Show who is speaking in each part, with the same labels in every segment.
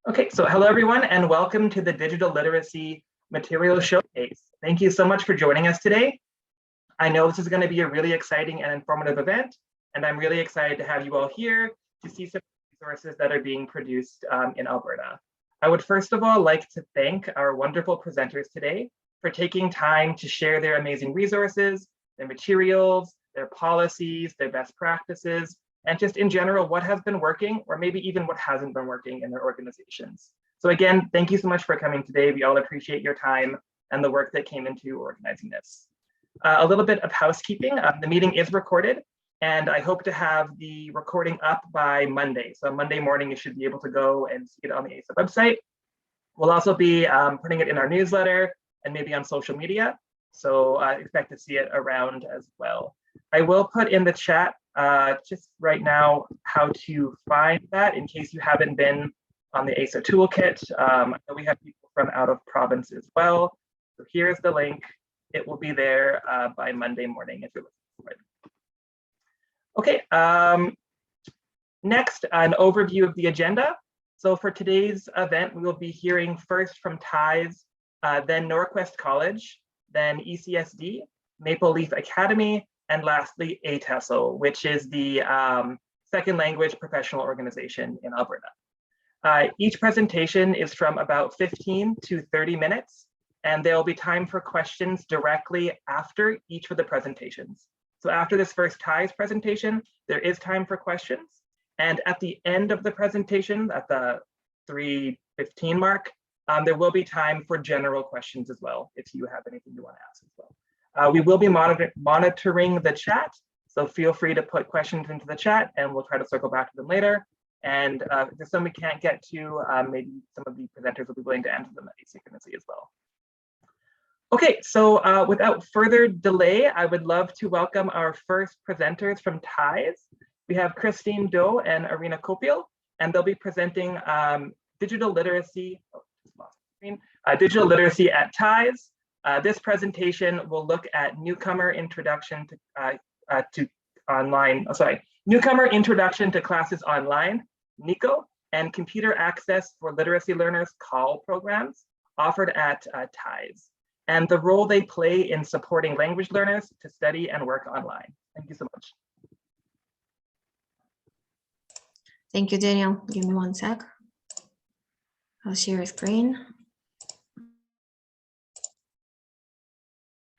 Speaker 1: Okay, so hello everyone and welcome to the Digital Literacy Materials Showcase. Thank you so much for joining us today. I know this is going to be a really exciting and informative event, and I'm really excited to have you all here to see some resources that are being produced in Alberta. I would first of all like to thank our wonderful presenters today for taking time to share their amazing resources, their materials, their policies, their best practices, and just in general, what has been working or maybe even what hasn't been working in their organizations. So again, thank you so much for coming today. We all appreciate your time and the work that came into organizing this. A little bit of housekeeping. The meeting is recorded, and I hope to have the recording up by Monday. So Monday morning, you should be able to go and see it on the ASA website. We'll also be putting it in our newsletter and maybe on social media. So I expect to see it around as well. I will put in the chat just right now how to find that in case you haven't been on the ASA toolkit. I know we have people from out of province as well. So here's the link. It will be there by Monday morning if you're looking for it. Okay, next, an overview of the agenda. So for today's event, we will be hearing first from TIES, then Norquest College, then ECSD, Maple Leaf Academy, and lastly, ATESO, which is the second language professional organization in Alberta. Each presentation is from about 15 to 30 minutes, and there will be time for questions directly after each of the presentations. So after this first TIES presentation, there is time for questions. And at the end of the presentation, at the 3:15 mark, there will be time for general questions as well, if you have anything you want to ask as well. We will be monitoring the chat, so feel free to put questions into the chat and we'll try to circle back to them later. And if there's some we can't get to, maybe some of the presenters will be willing to answer them asynchronously as well. Okay, so without further delay, I would love to welcome our first presenters from TIES. We have Christine Doe and Arina Kopiel, and they'll be presenting digital literacy, digital literacy at TIES. This presentation will look at Newcomer Introduction to Newcomer Introduction to Classes Online, NICO, and Computer Access for Literacy Learners CALL programs offered at TIES, and the role they play in supporting language learners to study and work online. Thank you so much.
Speaker 2: Thank you, Daniel. Give me one sec. I'll share a screen.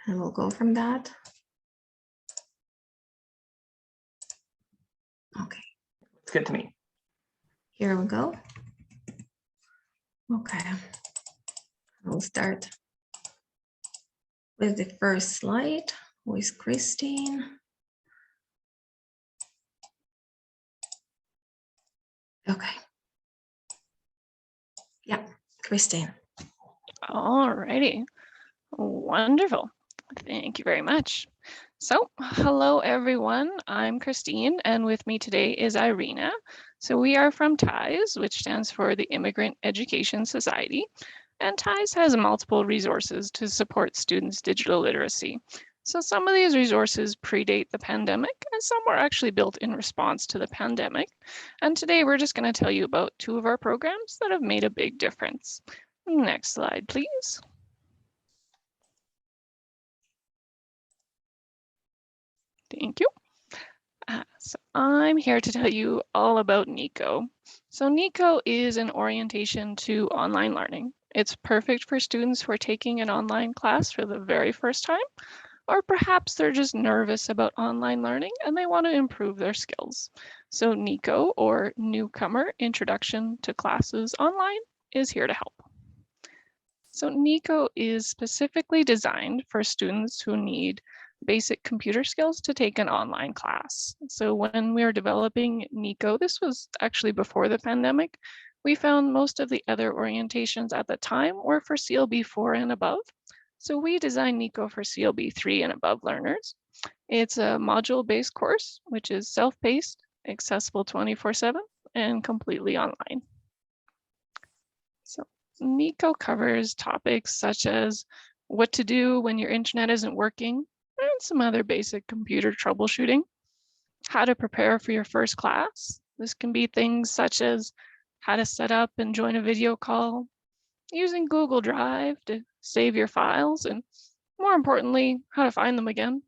Speaker 2: And we'll go from that. Okay.
Speaker 1: It's good to me.
Speaker 2: Here we go. Okay. We'll start with the first slide with Christine. Okay. Yeah, Christine.
Speaker 3: All righty. Wonderful. Thank you very much. So, hello everyone, I'm Christine, and with me today is Irina. So we are from TIES, which stands for the Immigrant Education Society, and TIES has multiple resources to support students' digital literacy. So some of these resources predate the pandemic, and some were actually built in response to the pandemic. And today we're just going to tell you about two of our programs that have made a big difference. Next slide, please. Thank you. So I'm here to tell you all about NICO. So NICO is an orientation to online learning. It's perfect for students who are taking an online class for the very first time, or perhaps they're just nervous about online learning and they want to improve their skills. So NICO, or Newcomer Introduction to Classes Online, is here to help. So NICO is specifically designed for students who need basic computer skills to take an online class. So when we were developing NICO, this was actually before the pandemic, we found most of the other orientations at the time were for CLB 4 and above. So we designed NICO for CLB 3 and above learners. It's a module-based course, which is self-paced, accessible 24/7, and completely online. So NICO covers topics such as what to do when your internet isn't working, and some other basic computer troubleshooting, how to prepare for your first class. This can be things such as how to set up and join a video call, using Google Drive to save your files, and more importantly, how to find them again.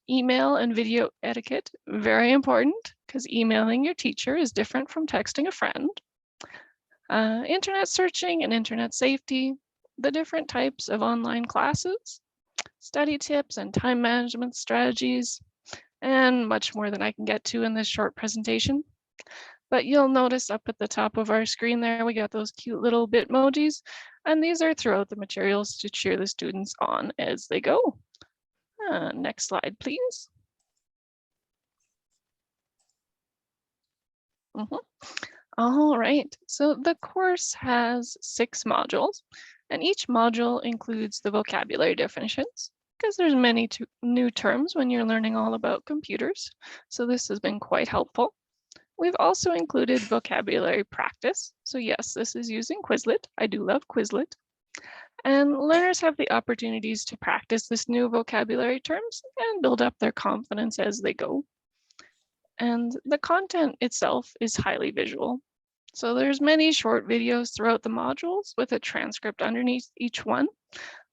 Speaker 3: Email and video etiquette, very important, because emailing your teacher is different from texting a friend. Internet searching and internet safety, the different types of online classes, study tips and time management strategies, and much more than I can get to in this short presentation. But you'll notice up at the top of our screen there, we got those cute little Bitmojis, and these are throughout the materials to cheer the students on as they go. Next slide, please. All right, so the course has 6 modules, and each module includes the vocabulary definitions, because there's many new terms when you're learning all about computers. So this has been quite helpful. We've also included vocabulary practice. So yes, this is using Quizlet. I do love Quizlet. And learners have the opportunities to practice this new vocabulary terms and build up their confidence as they go. And the content itself is highly visual. So there's many short videos throughout the modules with a transcript underneath each one.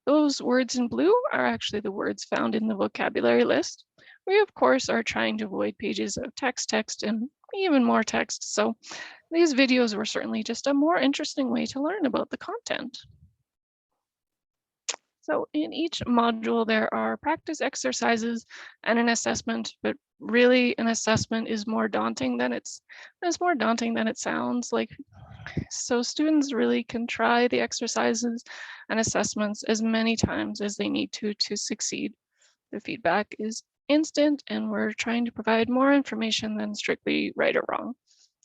Speaker 3: Those words in blue are actually the words found in the vocabulary list. We, of course, are trying to avoid pages of text, and even more text. So these videos were certainly just a more interesting way to learn about the content. So in each module, there are practice exercises and an assessment, but really an assessment is more daunting than it sounds like. So students really can try the exercises and assessments as many times as they need to succeed. The feedback is instant, and we're trying to provide more information than strictly right or wrong.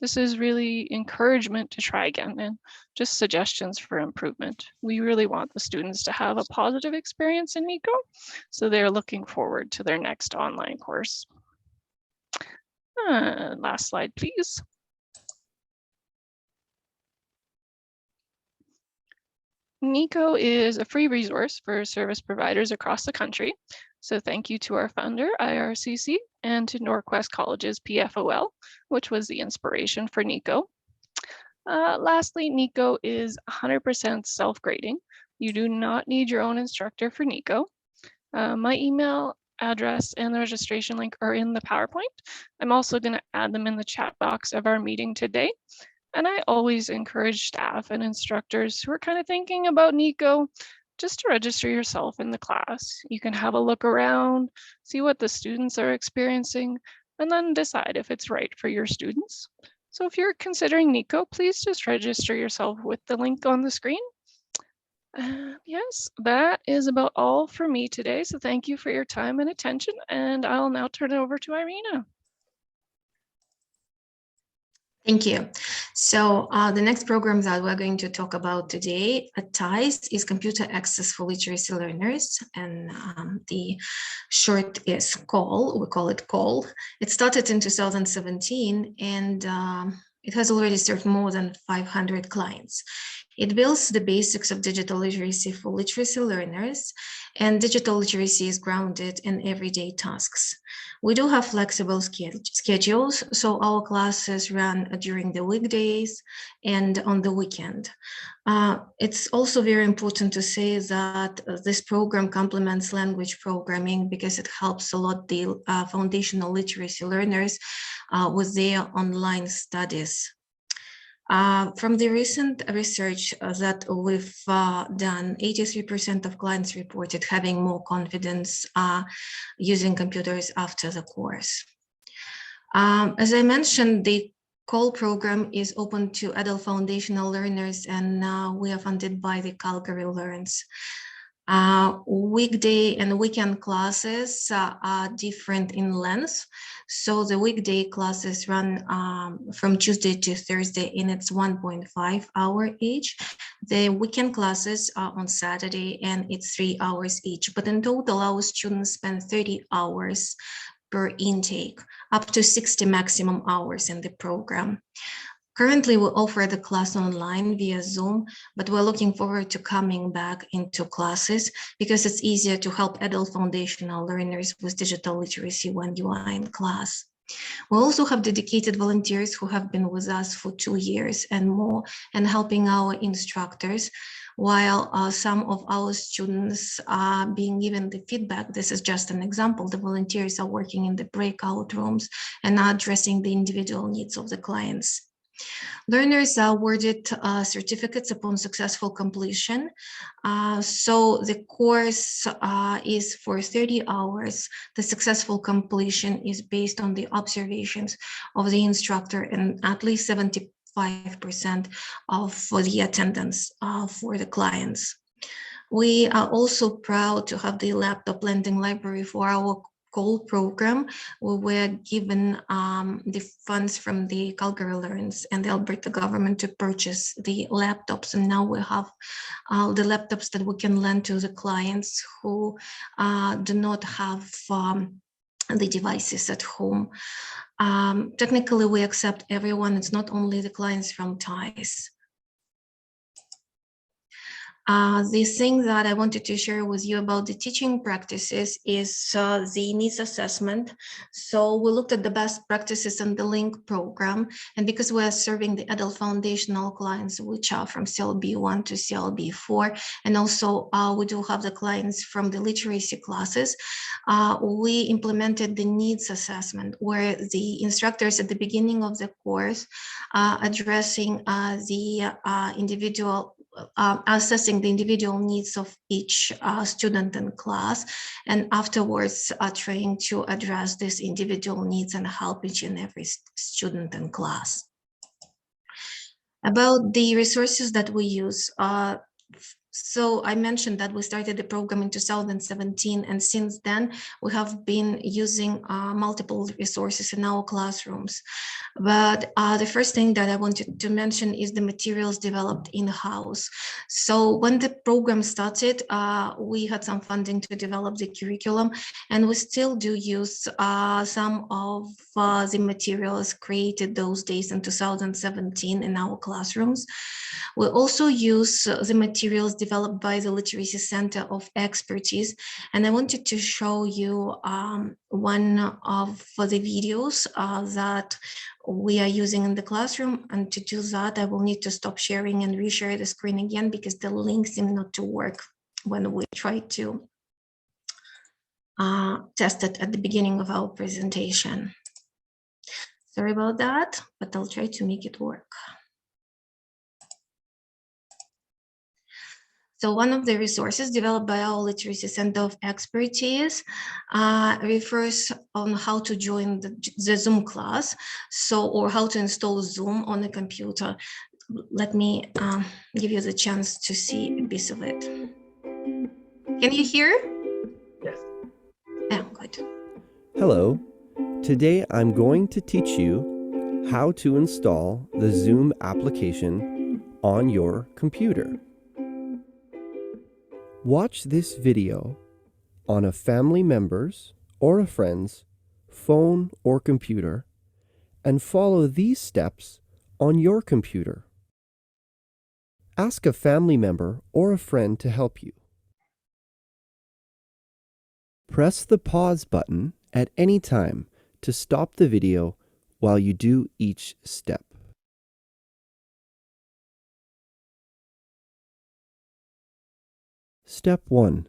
Speaker 3: This is really encouragement to try again and just suggestions for improvement. We really want the students to have a positive experience in NICO, so they're looking forward to their next online course. Last slide, please. NICO is a free resource for service providers across the country. So thank you to our founder, IRCC, and to Norquest College's PFOL, which was the inspiration for NICO. Lastly, NICO is 100% self-grading. You do not need your own instructor for NICO. My email address and the registration link are in the PowerPoint. I'm also going to add them in the chat box of our meeting today. And I always encourage staff and instructors who are kind of thinking about NICO just to register yourself in the class. You can have a look around, see what the students are experiencing, and then decide if it's right for your students. So if you're considering NICO, please just register yourself with the link on the screen. Yes, that is about all for me today. So thank you for your time and attention, and I'll now turn it over to Irina.
Speaker 2: Thank you. So the next program that we're going to talk about today at TIES is Computer Access for Literacy Learners, and the short is CALL. We call it CALL. It started in 2017, and it has already served more than 500 clients. It builds the basics of digital literacy for literacy learners, and digital literacy is grounded in everyday tasks. We do have flexible schedules, so our classes run during the weekdays and on the weekend. It's also very important to say that this program complements language programming because it helps a lot the foundational literacy learners with their online studies. From the recent research that we've done, 83% of clients reported having more confidence using computers after the course. As I mentioned, the CALL program is open to adult foundational learners, and we are funded by the Calgary Learns. Weekday and weekend classes are different in length. So the weekday classes run from Tuesday to Thursday, and it's 1.5 hour each. The weekend classes are on Saturday, and it's 3 hours each. But in total, our students spend 30 hours per intake, up to 60 maximum hours in the program. Currently, we offer the class online via Zoom, but we're looking forward to coming back into classes because it's easier to help adult foundational learners with digital literacy when you are in class. We also have dedicated volunteers who have been with us for 2 years and more and helping our instructors, while some of our students are being given the feedback. This is just an example. The volunteers are working in the breakout rooms and are addressing the individual needs of the clients. Learners are awarded certificates upon successful completion. So the course is for 30 hours. The successful completion is based on the observations of the instructor and at least 75% of the attendance for the clients. We are also proud to have the laptop lending library for our COL program. We were given the funds from the Calgary Learns and the Alberta government to purchase the laptops, and now we have the laptops that we can lend to the clients who do not have the devices at home. Technically, we accept everyone. It's not only the clients from TIES. The thing that I wanted to share with you about the teaching practices is the needs assessment. So we looked at the best practices in the LINC program, and because we are serving the adult foundational clients, which are from CLB1 to CLB4, and also we do have the clients from the literacy classes, we implemented the needs assessment, where the instructors at the beginning of the course addressing the individual assessing the individual needs of each student in class, and afterwards trying to address these individual needs and help each and every student in class. About the resources that we use, so I mentioned that we started the program in 2017, and since then we have been using multiple resources in our classrooms. But the first thing that I wanted to mention is the materials developed in-house. So when the program started, we had some funding to develop the curriculum, and we still do use some of the materials created those days in 2017 in our classrooms. We also use the materials developed by the Literacy Center of Expertise, and I wanted to show you one of the videos that we are using in the classroom. And to do that, I will need to stop sharing and reshare the screen again, because the link seemed not to work when we tried to test it at the beginning of our presentation. Sorry about that, but I'll try to make it work. So one of the resources developed by our Literacy Center of Expertise refers on how to join the Zoom class, or how to install Zoom on a computer. Let me give you the chance to see a piece of it. Can you hear?
Speaker 1: Yes.
Speaker 2: Yeah, good.
Speaker 4: Hello. Today I'm going to teach you how to install the Zoom application on your computer. Watch this video on a family member's or a friend's phone or computer, and follow these steps on your computer. Ask a family member or a friend to help you. Press the pause button at any time to stop the video while you do each step. Step 1.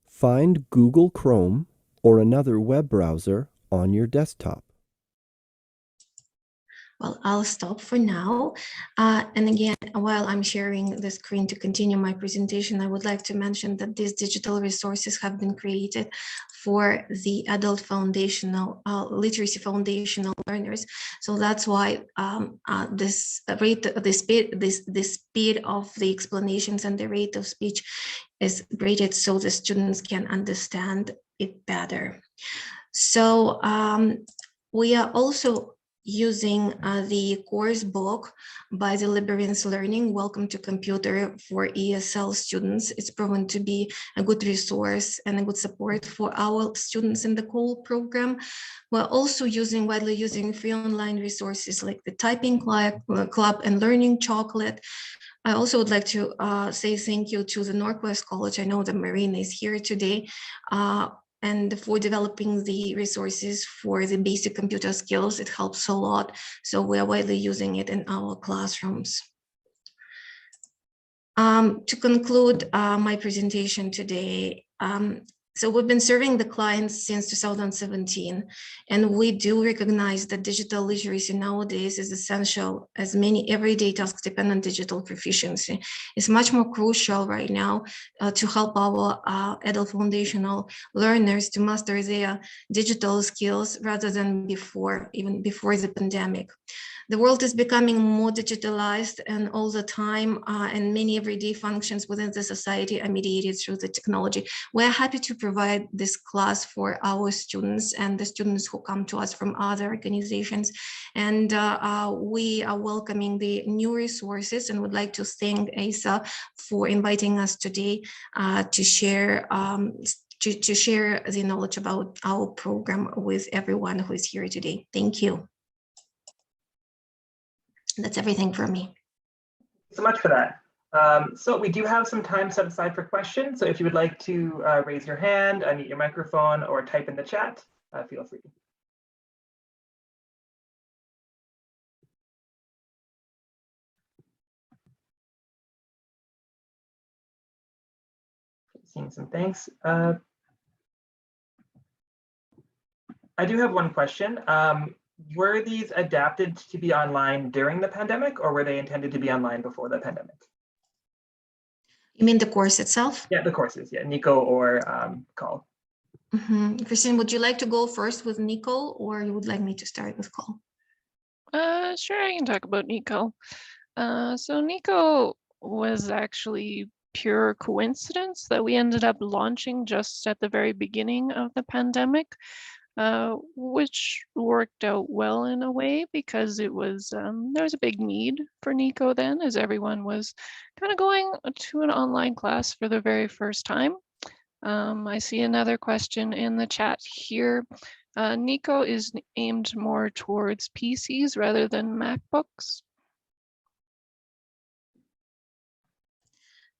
Speaker 4: Find Google Chrome or another web browser on your desktop.
Speaker 2: Well, I'll stop for now. And again, while I'm sharing the screen to continue my presentation, I would like to mention that these digital resources have been created for the adult foundational, literacy foundational learners. So that's why the speed of the explanations and the rate of speech is rated so the students can understand it better. So we are also using the course book by the Librarians Learning, Welcome to Computer for ESL students. It's proven to be a good resource and a good support for our students in the COL program. We're also widely using free online resources like the Typing Club and Learning Chocolate. I also would like to say thank you to the Northwest College. I know that Marina is here today. and for developing the resources for the basic computer skills. It helps a lot. So we are widely using it in our classrooms. To conclude my presentation today, so we've been serving the clients since 2017, and we do recognize that digital literacy nowadays is essential, as many everyday tasks depend on digital proficiency. It's much more crucial right now to help our adult foundational learners to master their digital skills rather than before, even before the pandemic. The world is becoming more digitalized and all the time, and many everyday functions within the society are mediated through the technology. We're happy to provide this class for our students and the students who come to us from other organizations. And we are welcoming the new resources and would like to thank ASA for inviting us today to share the knowledge about our program with everyone who is here today. Thank you. That's everything from me.
Speaker 1: Thanks so much for that. So we do have some time set aside for questions. So if you would like to raise your hand, unmute your microphone, or type in the chat, feel free. Seeing some thanks. I do have one question. Were these adapted to be online during the pandemic, or were they intended to be online before the pandemic?
Speaker 2: You mean the course itself?
Speaker 1: Yeah, the courses, yeah, NICO or CAL.
Speaker 2: Christine, would you like to go first with NICO, or you would like me to start with CAL?
Speaker 3: Sure, I can talk about NICO. So NICO was actually pure coincidence that we ended up launching just at the very beginning of the pandemic. Which worked out well in a way because it was there was a big need for NICO then, as everyone was kind of going to an online class for the very first time. I see another question in the chat here. NICO is aimed more towards PCs rather than MacBooks.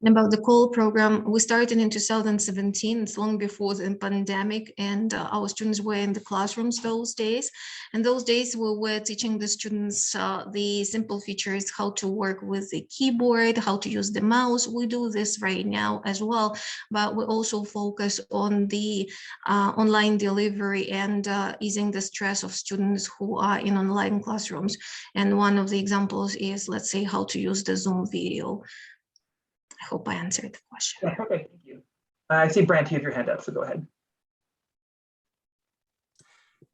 Speaker 2: About the CAL program, we started in 2017. It's long before the pandemic, and our students were in the classrooms those days. And those days we were teaching the students the simple features, how to work with the keyboard, how to use the mouse. We do this right now as well, but we also focus on the online delivery and easing the stress of students who are in online classrooms. And one of the examples is, let's say, how to use the Zoom video. I hope I answered the question.
Speaker 1: Yeah, okay, thank you. I see Brant, you have your hand up, so go ahead.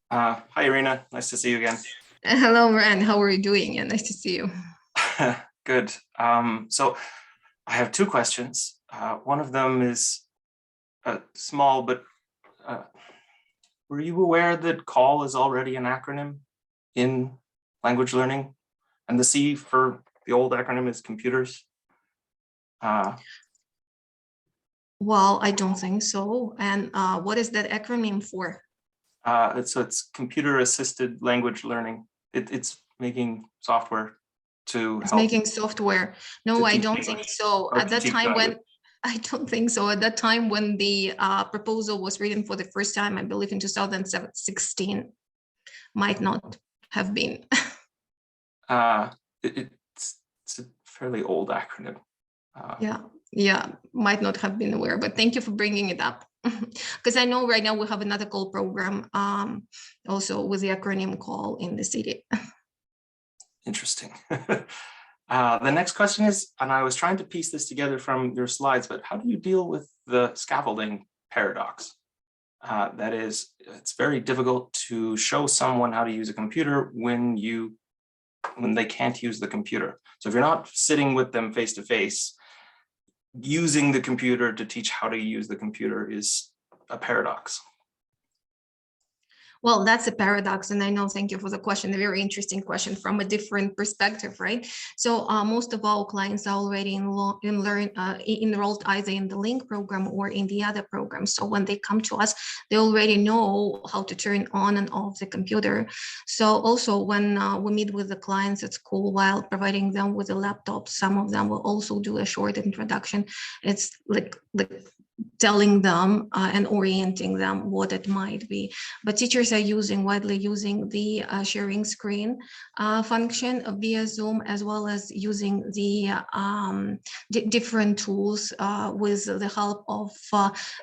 Speaker 5: Hi, Irina. Nice to see you again.
Speaker 2: Hello, Brant. How are you doing? Yeah, nice to see you.
Speaker 5: Good. So I have two questions. One of them is small, but were you aware that CAL is already an acronym in language learning? And the C for the old acronym is computers?
Speaker 2: Well, I don't think so. And what is that acronym for?
Speaker 5: It's computer assisted language learning. It's making software to
Speaker 2: It's
Speaker 5: help.
Speaker 2: making software. No, I don't think so. At that time when I don't think so. At that time when the proposal was written for the first time, I believe in 2016, might not have been.
Speaker 5: It's a fairly old acronym.
Speaker 2: Yeah, might not have been aware, but thank you for bringing it up. Because I know right now we have another CAL program also with the acronym CAL in the city.
Speaker 5: Interesting. The next question is, and I was trying to piece this together from your slides, but how do you deal with the scaffolding paradox? That is, it's very difficult to show someone how to use a computer when they can't use the computer. So if you're not sitting with them face to face, using the computer to teach how to use the computer is a paradox.
Speaker 2: Well, that's a paradox, and I know, thank you for the question, a very interesting question from a different perspective, right? So most of our clients are already enrolled either in the LINC program or in the other program. So when they come to us, they already know how to turn on and off the computer. So also when we meet with the clients at school while providing them with a laptop, some of them will also do a short introduction. It's like telling them and orienting them what it might be. But teachers are widely using the sharing screen function via Zoom, as well as using the different tools with the help of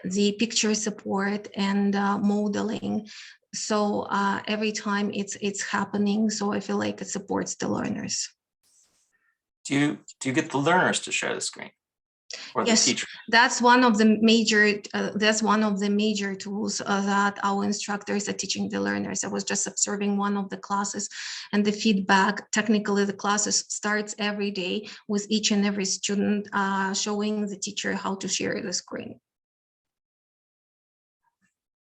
Speaker 2: the picture support and modeling. So every time it's happening, so I feel like it supports the learners.
Speaker 5: Do you get the learners to share the screen? Or the
Speaker 2: Yes,
Speaker 5: teacher?
Speaker 2: that's one of the major tools that our instructors are teaching the learners. I was just observing one of the classes, and the feedback, technically the classes starts every day with each and every student showing the teacher how to share the screen.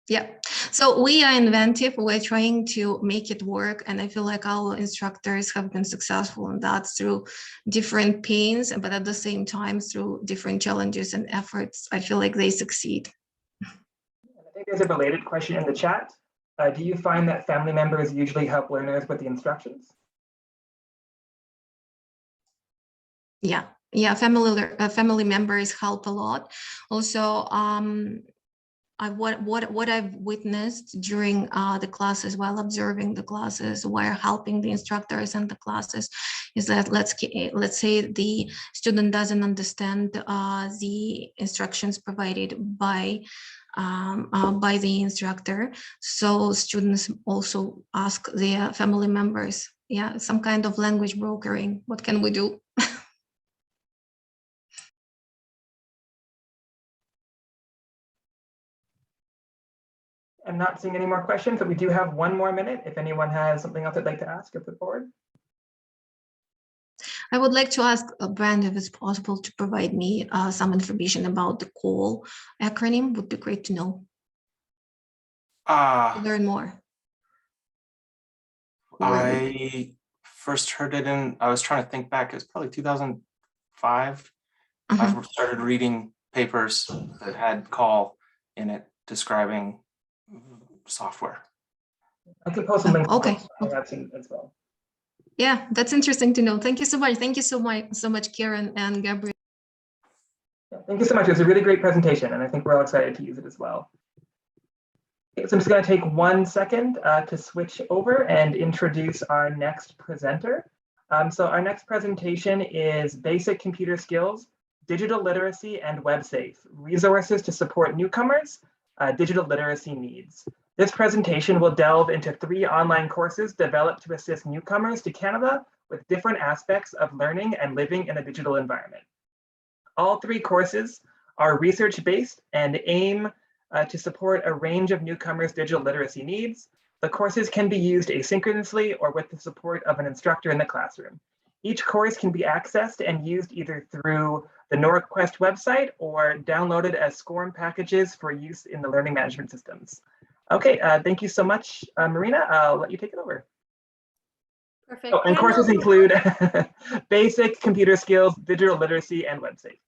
Speaker 2: Yeah, so we are inventive. We're trying to make it work, and I feel like our instructors have been successful in that through different pains, but at the same time through different challenges and efforts. I feel like they succeed.
Speaker 1: I think there's a related question in the chat. Do you find that family members usually help learners with the instructions?
Speaker 2: Yeah, family members help a lot. Also, what I've witnessed during the classes, while observing the classes, while helping the instructors and the classes, is that let's say the student doesn't understand the instructions provided by the instructor. So students also ask their family members, yeah, some kind of language brokering. What can we do?
Speaker 1: I'm not seeing any more questions, but we do have one more minute. If anyone has something else they'd like to ask or put forward.
Speaker 2: I would like to ask Brand if it's possible to provide me some information about the CALL acronym. Would be great to know. To learn more.
Speaker 5: I first heard it I was trying to think back, it was probably 2005. I started reading papers that had CALL in it describing software.
Speaker 1: I can post some links.
Speaker 2: Okay.
Speaker 1: I've seen as well.
Speaker 2: Yeah, that's interesting to know. Thank you so much. Thank you so much, Karen and Gabrielle.
Speaker 1: Yeah, thank you so much. It was a really great presentation, and I think we're all excited to use it as well. Okay, so I'm just going to take 1 second to switch over and introduce our next presenter. So our next presentation is Basic Computer Skills, Digital Literacy, and WEBSAFE, Resources to Support Newcomers, Digital Literacy Needs. This presentation will delve into 3 online courses developed to assist newcomers to Canada with different aspects of learning and living in a digital environment. All 3 courses are research-based and aim to support a range of newcomers' digital literacy needs. The courses can be used asynchronously or with the support of an instructor in the classroom. Each course can be accessed and used either through the Norquest website or downloaded as SCORM packages for use in the learning management systems. Okay, thank you so much, Marina. I'll let you take it over.
Speaker 6: Perfect.
Speaker 1: Oh, and courses include basic computer skills, digital literacy, and WEBSAFE.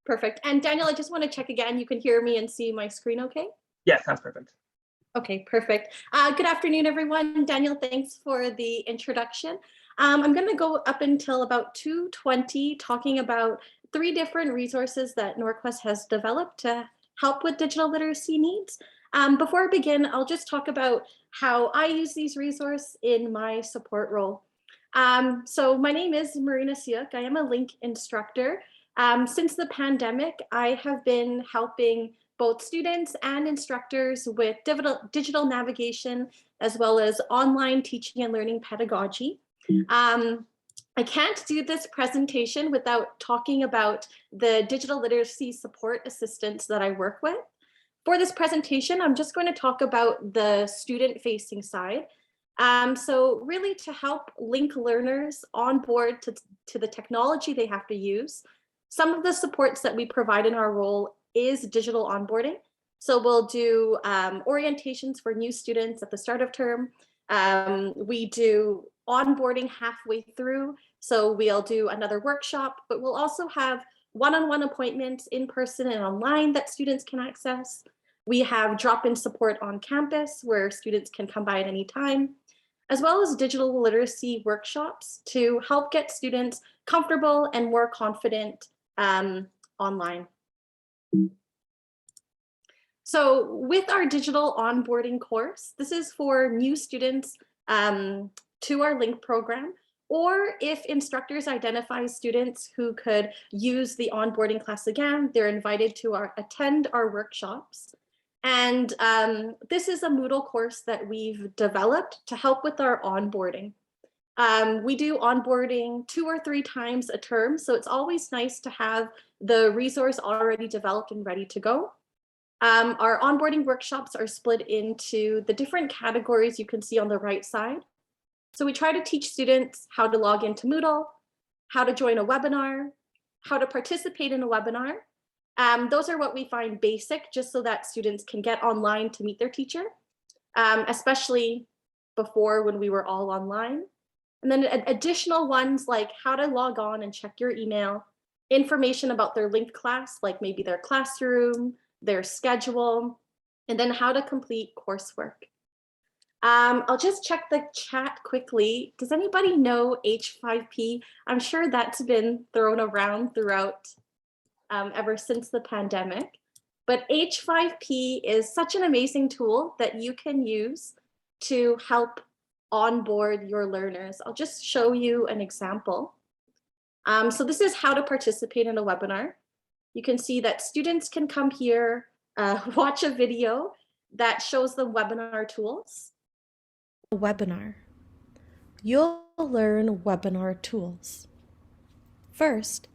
Speaker 6: Perfect. And Daniel, I just want to check again. You can hear me and see my screen okay?
Speaker 1: Yes, that's perfect.
Speaker 6: Okay, perfect. Good afternoon, everyone. Daniel, thanks for the introduction. I'm going to go up until about 2:20 talking about 3 different resources that Norquest has developed to help with digital literacy needs. Before I begin, I'll just talk about how I use these resources in my support role. So my name is Marina Siuk. I am a LINC instructor. Since the pandemic, I have been helping both students and instructors with digital navigation, as well as online teaching and learning pedagogy. I can't do this presentation without talking about the digital literacy support assistants that I work with. For this presentation, I'm just going to talk about the student-facing side. So really to help LINC learners on board to the technology they have to use, some of the supports that we provide in our role is digital onboarding. So we'll do orientations for new students at the start of term. We do onboarding halfway through. So we'll do another workshop, but we'll also have one-on-one appointments in person and online that students can access. We have drop-in support on campus where students can come by at any time, as well as digital literacy workshops to help get students comfortable and more confident online. So with our digital onboarding course, this is for new students to our LINC program, or if instructors identify students who could use the onboarding class again, they're invited to attend our workshops. And this is a Moodle course that we've developed to help with our onboarding. We do onboarding 2 or 3 times a term, so it's always nice to have the resource already developed and ready to go. Our onboarding workshops are split into the different categories you can see on the right side. So we try to teach students how to log into Moodle, how to join a webinar, how to participate in a webinar. Those are what we find basic, just so that students can get online to meet their teacher, especially before when we were all online. And then additional ones like how to log on and check your email, information about their LINC class, like maybe their classroom, their schedule, and then how to complete coursework. I'll just check the chat quickly. Does anybody know H5P? I'm sure that's been thrown around throughout ever since the pandemic. But H5P is such an amazing tool that you can use to help onboard your learners. I'll just show you an example. So this is how to participate in a webinar. You can see that students can come here, watch a video that shows the webinar tools.
Speaker 7: Webinar. You'll learn webinar tools. First,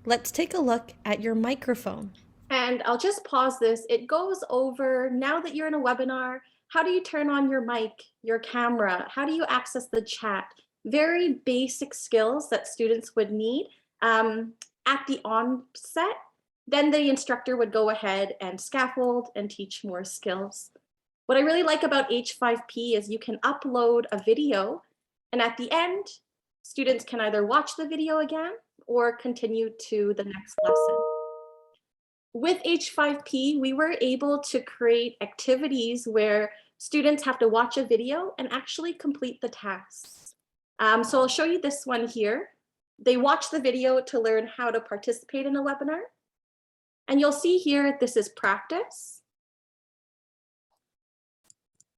Speaker 7: let's take a look at your microphone.
Speaker 6: And I'll just pause this. It goes over, now that you're in a webinar, how do you turn on your mic, your camera? How do you access the chat? Very basic skills that students would need at the onset. Then the instructor would go ahead and scaffold and teach more skills. What I really like about H5P is you can upload a video, and at the end, students can either watch the video again or continue to the next lesson. With H5P, we were able to create activities where students have to watch a video and actually complete the tasks. So I'll show you this one here. They watch the video to learn how to participate in a webinar. And you'll see here, this is practice.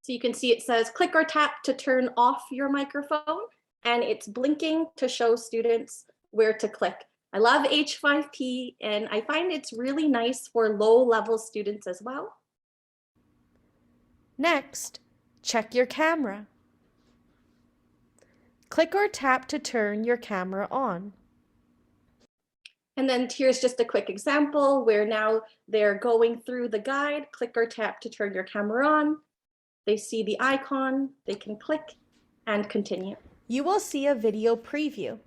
Speaker 6: So you can see it says click or tap to turn off your microphone, and it's blinking to show students where to click. I love H5P, and I find it's really nice for low-level students as well.
Speaker 7: Next, check your camera. Click or tap to turn your camera on.
Speaker 6: And then here's just a quick example where now they're going through the guide. Click or tap to turn your camera on. They see the icon, they can click and continue.
Speaker 7: You will see a video preview.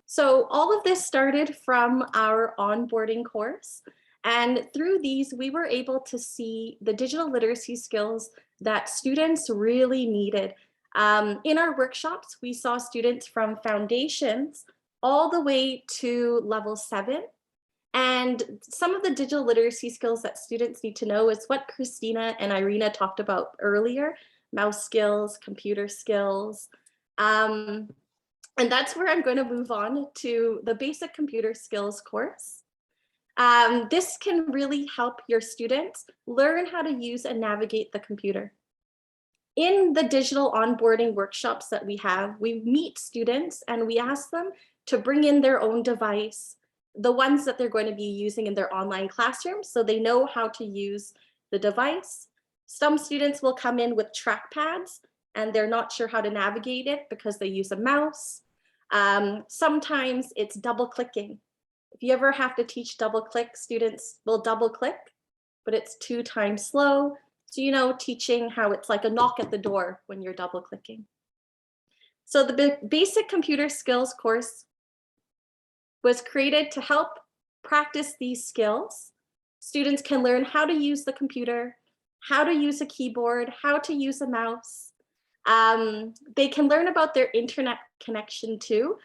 Speaker 6: So all of this started from our onboarding course. And through these, we were able to see the digital literacy skills that students really needed. In our workshops, we saw students from foundations all the way to level 7. And some of the digital literacy skills that students need to know is what Christina and Irina talked about earlier: mouse skills, computer skills. And that's where I'm going to move on to the basic computer skills course. This can really help your students learn how to use and navigate the computer. In the digital onboarding workshops that we have, we meet students and we ask them to bring in their own device, the ones that they're going to be using in their online classroom, so they know how to use the device. Some students will come in with trackpads and they're not sure how to navigate it because they use a mouse. Sometimes it's double clicking. If you ever have to teach double click, students will double click, but it's 2 times slow. So, you know, teaching how it's like a knock at the door when you're double clicking. So the basic computer skills course was created to help practice these skills. Students can learn how to use the computer, how to use a keyboard, how to use a mouse. They can learn about their internet connection too.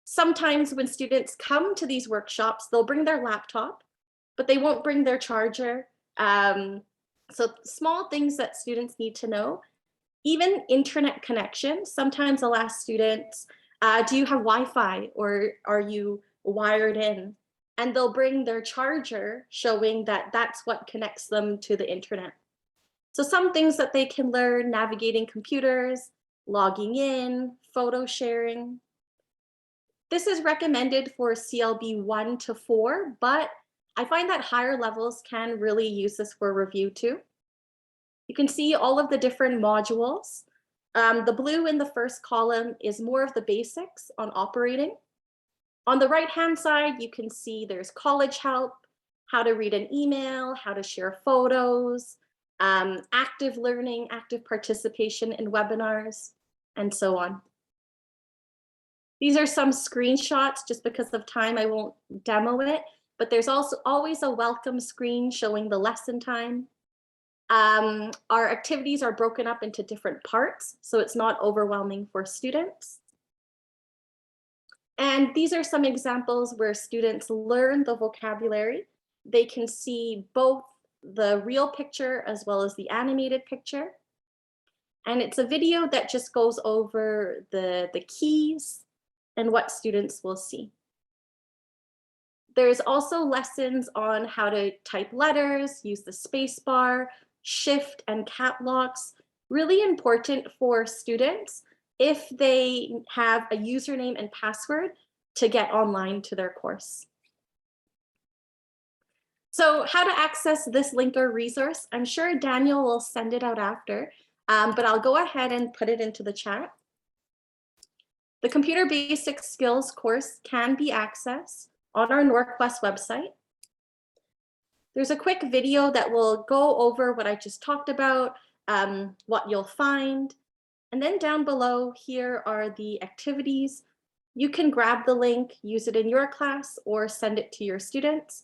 Speaker 6: Sometimes when students come to these workshops, they'll bring their laptop, but they won't bring their charger. So small things that students need to know. Even internet connection, sometimes I'll ask students, do you have Wi-Fi or are you wired in? and they'll bring their charger, showing that that's what connects them to the internet. So some things that they can learn: navigating computers, logging in, photo sharing. This is recommended for CLB 1 to 4, but I find that higher levels can really use this for review too. You can see all of the different modules. The blue in the first column is more of the basics on operating. On the right-hand side, you can see there's college help, how to read an email, how to share photos, active learning, active participation in webinars, and so on. These are some screenshots. Just because of time, I won't demo it, but there's also always a welcome screen showing the lesson time. Our activities are broken up into different parts, so it's not overwhelming for students. And these are some examples where students learn the vocabulary. They can see both the real picture as well as the animated picture. And it's a video that just goes over the keys and what students will see. There's also lessons on how to type letters, use the space bar, shift and cap locks. Really important for students if they have a username and password to get online to their course. So how to access this link or resource, I'm sure Daniel will send it out after, but I'll go ahead and put it into the chat. The Computer Basic Skills course can be accessed on our Norquest website. There's a quick video that will go over what I just talked about, what you'll find. And then down below here are the activities. You can grab the link, use it in your class, or send it to your students.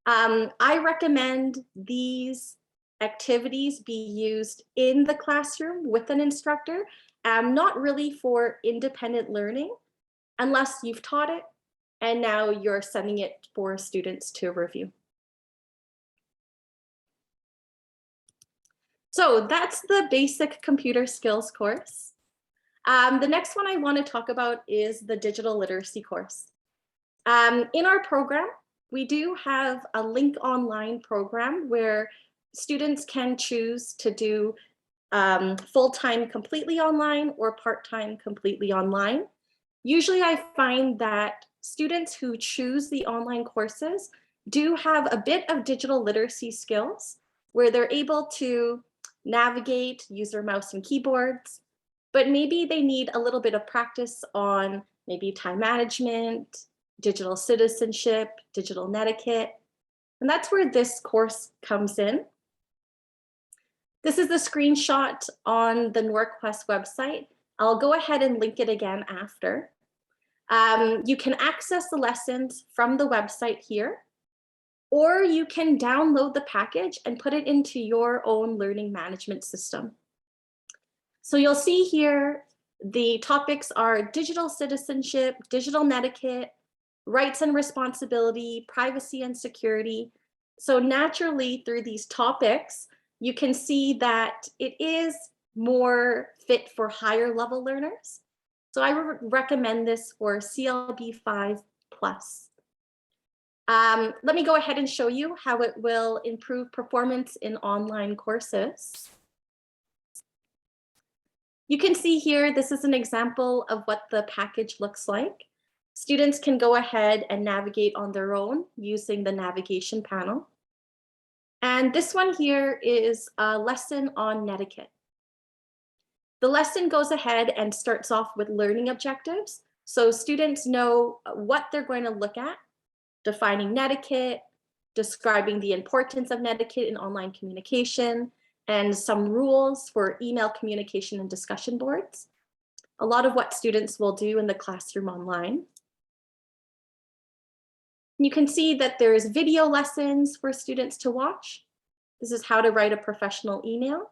Speaker 6: I recommend these activities be used in the classroom with an instructor, not really for independent learning, unless you've taught it and now you're sending it for students to review. So that's the basic computer skills course. The next one I want to talk about is the digital literacy course. In our program, we do have a LINC online program where students can choose to do full-time completely online or part-time completely online. Usually I find that students who choose the online courses do have a bit of digital literacy skills where they're able to navigate, use their mouse and keyboards, but maybe they need a little bit of practice on maybe time management, digital citizenship, digital netiquette, and that's where this course comes in. This is the screenshot on the Norquest website. I'll go ahead and link it again after. You can access the lessons from the website here, or you can download the package and put it into your own learning management system. So you'll see here, the topics are digital citizenship, digital netiquette, rights and responsibility, privacy and security. So naturally through these topics, you can see that it is more fit for higher level learners. So I recommend this for CLB 5+. Let me go ahead and show you how it will improve performance in online courses. You can see here, this is an example of what the package looks like. Students can go ahead and navigate on their own using the navigation panel. And this one here is a lesson on netiquette. The lesson goes ahead and starts off with learning objectives. So students know what they're going to look at, defining netiquette, describing the importance of netiquette in online communication, and some rules for email communication and discussion boards. A lot of what students will do in the classroom online. You can see that there's video lessons for students to watch. This is how to write a professional email.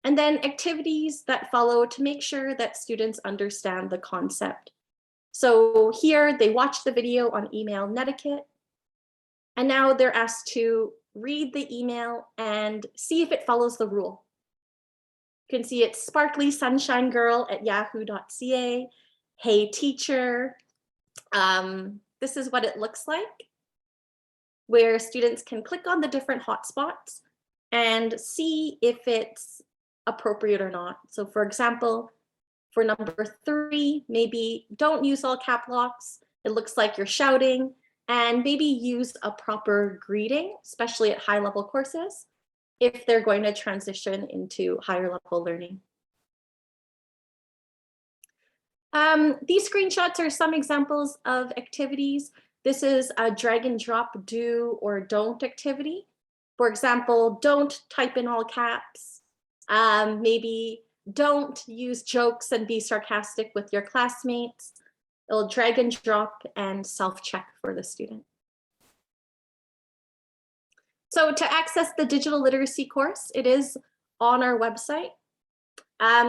Speaker 6: And then activities that follow to make sure that students understand the concept. So here they watch the video on email netiquette, and now they're asked to read the email and see if it follows the rule. You can see it's sparkly sunshine girl at yahoo.ca. Hey teacher. this is what it looks like, where students can click on the different hotspots and see if it's appropriate or not. So for example, for number 3, maybe don't use all cap locks. It looks like you're shouting, and maybe use a proper greeting, especially at high level courses, if they're going to transition into higher level learning. These screenshots are some examples of activities. This is a drag and drop do or don't activity. For example, don't type in all caps. Maybe don't use jokes and be sarcastic with your classmates. It'll drag and drop and self-check for the student. So to access the digital literacy course, it is on our website.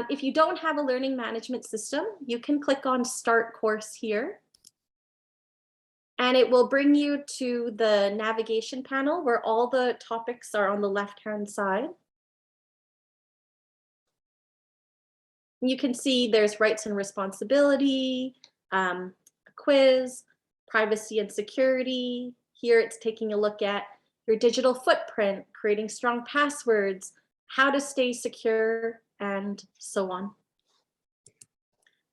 Speaker 6: If you don't have a learning management system, you can click on Start Course here. And it will bring you to the navigation panel where all the topics are on the left-hand side. You can see there's rights and responsibility, a quiz, privacy and security. Here it's taking a look at your digital footprint, creating strong passwords, how to stay secure, and so on.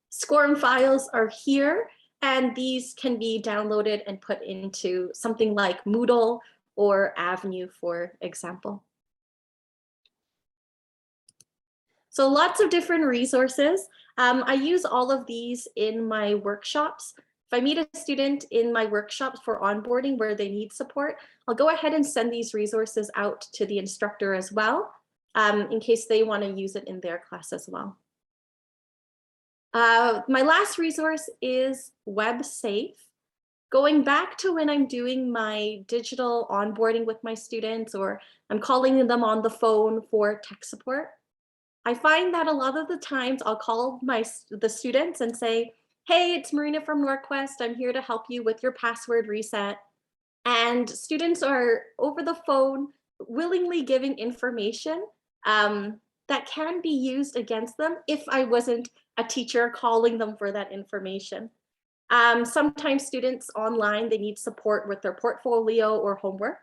Speaker 6: SCORM files are here, and these can be downloaded and put into something like Moodle or Avenue, for example. So lots of different resources. I use all of these in my workshops. If I meet a student in my workshops for onboarding where they need support, I'll go ahead and send these resources out to the instructor as well, in case they want to use it in their class as well. My last resource is WEBSAFE. Going back to when I'm doing my digital onboarding with my students, or I'm calling them on the phone for tech support, I find that a lot of the times I'll call the students and say, hey, it's Marina from Norquest. I'm here to help you with your password reset. And students are over the phone willingly giving information that can be used against them if I wasn't a teacher calling them for that information. Sometimes students online, they need support with their portfolio or homework.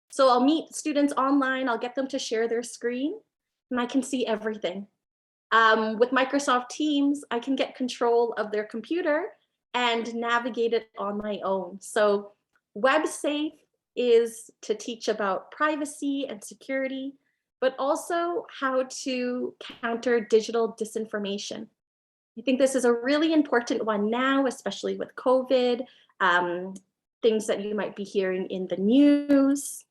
Speaker 6: So I'll meet students online, I'll get them to share their screen, and I can see everything. With Microsoft Teams, I can get control of their computer and navigate it on my own. So WebSafe is to teach about privacy and security, but also how to counter digital disinformation. I think this is a really important one now, especially with COVID, things that you might be hearing in the news.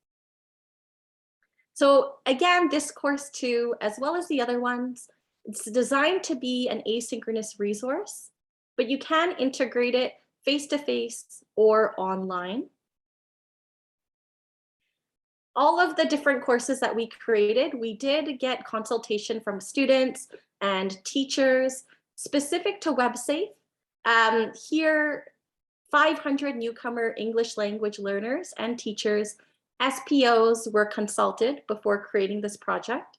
Speaker 6: So again, this course too, as well as the other ones, it's designed to be an asynchronous resource, but you can integrate it face-to-face or online. All of the different courses that we created, we did get consultation from students and teachers specific to WebSafe. Here, 500 newcomer English language learners and teachers, SPOs, were consulted before creating this project.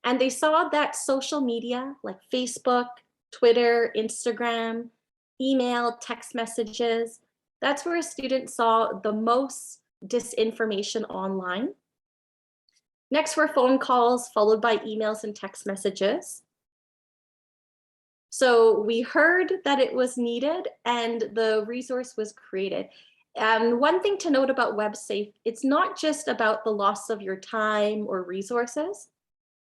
Speaker 6: And they saw that social media like Facebook, Twitter, Instagram, email, text messages, that's where students saw the most disinformation online. Next were phone calls, followed by emails and text messages. So we heard that it was needed and the resource was created. And one thing to note about WebSafe, it's not just about the loss of your time or resources,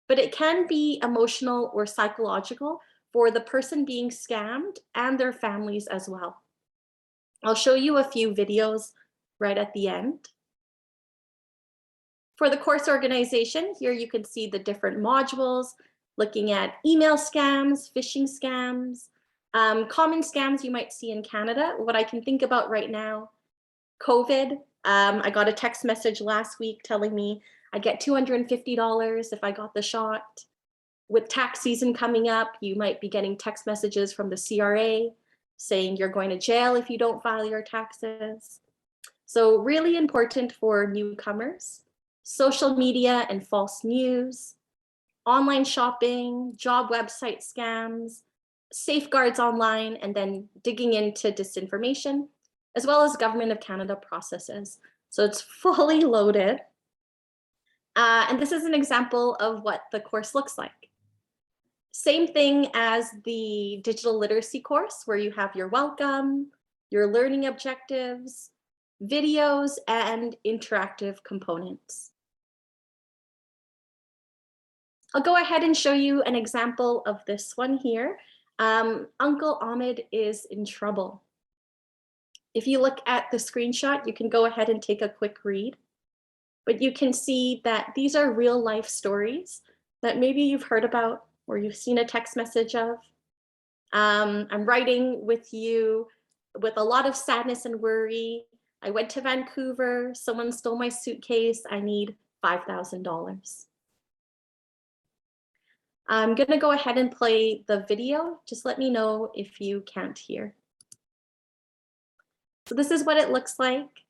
Speaker 6: but it can be emotional or psychological for the person being scammed and their families as well. I'll show you a few videos right at the end. For the course organization, here you can see the different modules, looking at email scams, phishing scams, common scams you might see in Canada. What I can think about right now, COVID. I got a text message last week telling me I get $250 if I got the shot. With tax season coming up, you might be getting text messages from the CRA saying you're going to jail if you don't file your taxes. So really important for newcomers. Social media and false news, online shopping, job website scams, safeguards online, and then digging into disinformation. as well as Government of Canada processes. So it's fully loaded. And this is an example of what the course looks like. Same thing as the digital literacy course, where you have your welcome, your learning objectives, videos, and interactive components. I'll go ahead and show you an example of this one here. Uncle Ahmed is in trouble. If you look at the screenshot, you can go ahead and take a quick read. But you can see that these are real life stories that maybe you've heard about or you've seen a text message of. I'm writing with you with a lot of sadness and worry. I went to Vancouver, someone stole my suitcase, I need $5,000. I'm gonna go ahead and play the video. Just let me know if you can't hear. So this is what it looks like.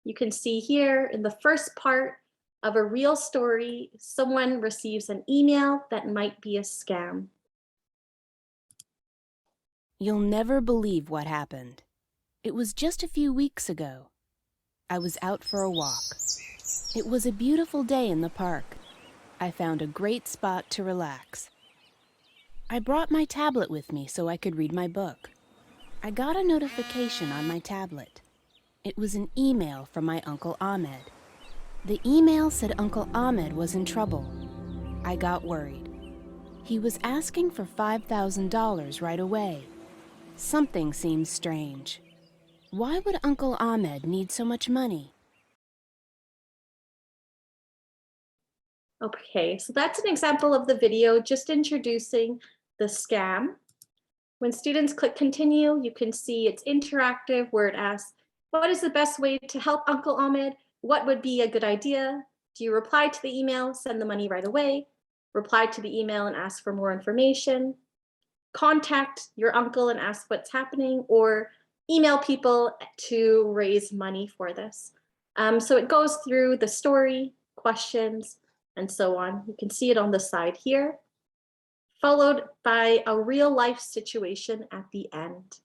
Speaker 6: You can see here in the first part of a real story, someone receives an email that might be a scam.
Speaker 8: You'll never believe what happened. It was just a few weeks ago. I was out for a walk. It was a beautiful day in the park. I found a great spot to relax. I brought my tablet with me so I could read my book. I got a notification on my tablet. It was an email from my Uncle Ahmed. The email said Uncle Ahmed was in trouble. I got worried. He was asking for $5,000 right away. Something seemed strange. Why would Uncle Ahmed need so much money?
Speaker 6: Okay, so that's an example of the video just introducing the scam. When students click continue, you can see it's interactive where it asks, what is the best way to help Uncle Ahmed? What would be a good idea? Do you reply to the email, send the money right away? Reply to the email and ask for more information? Contact your uncle and ask what's happening, or email people to raise money for this. So it goes through the story, questions, and so on. You can see it on the side here, followed by a real life situation at the end.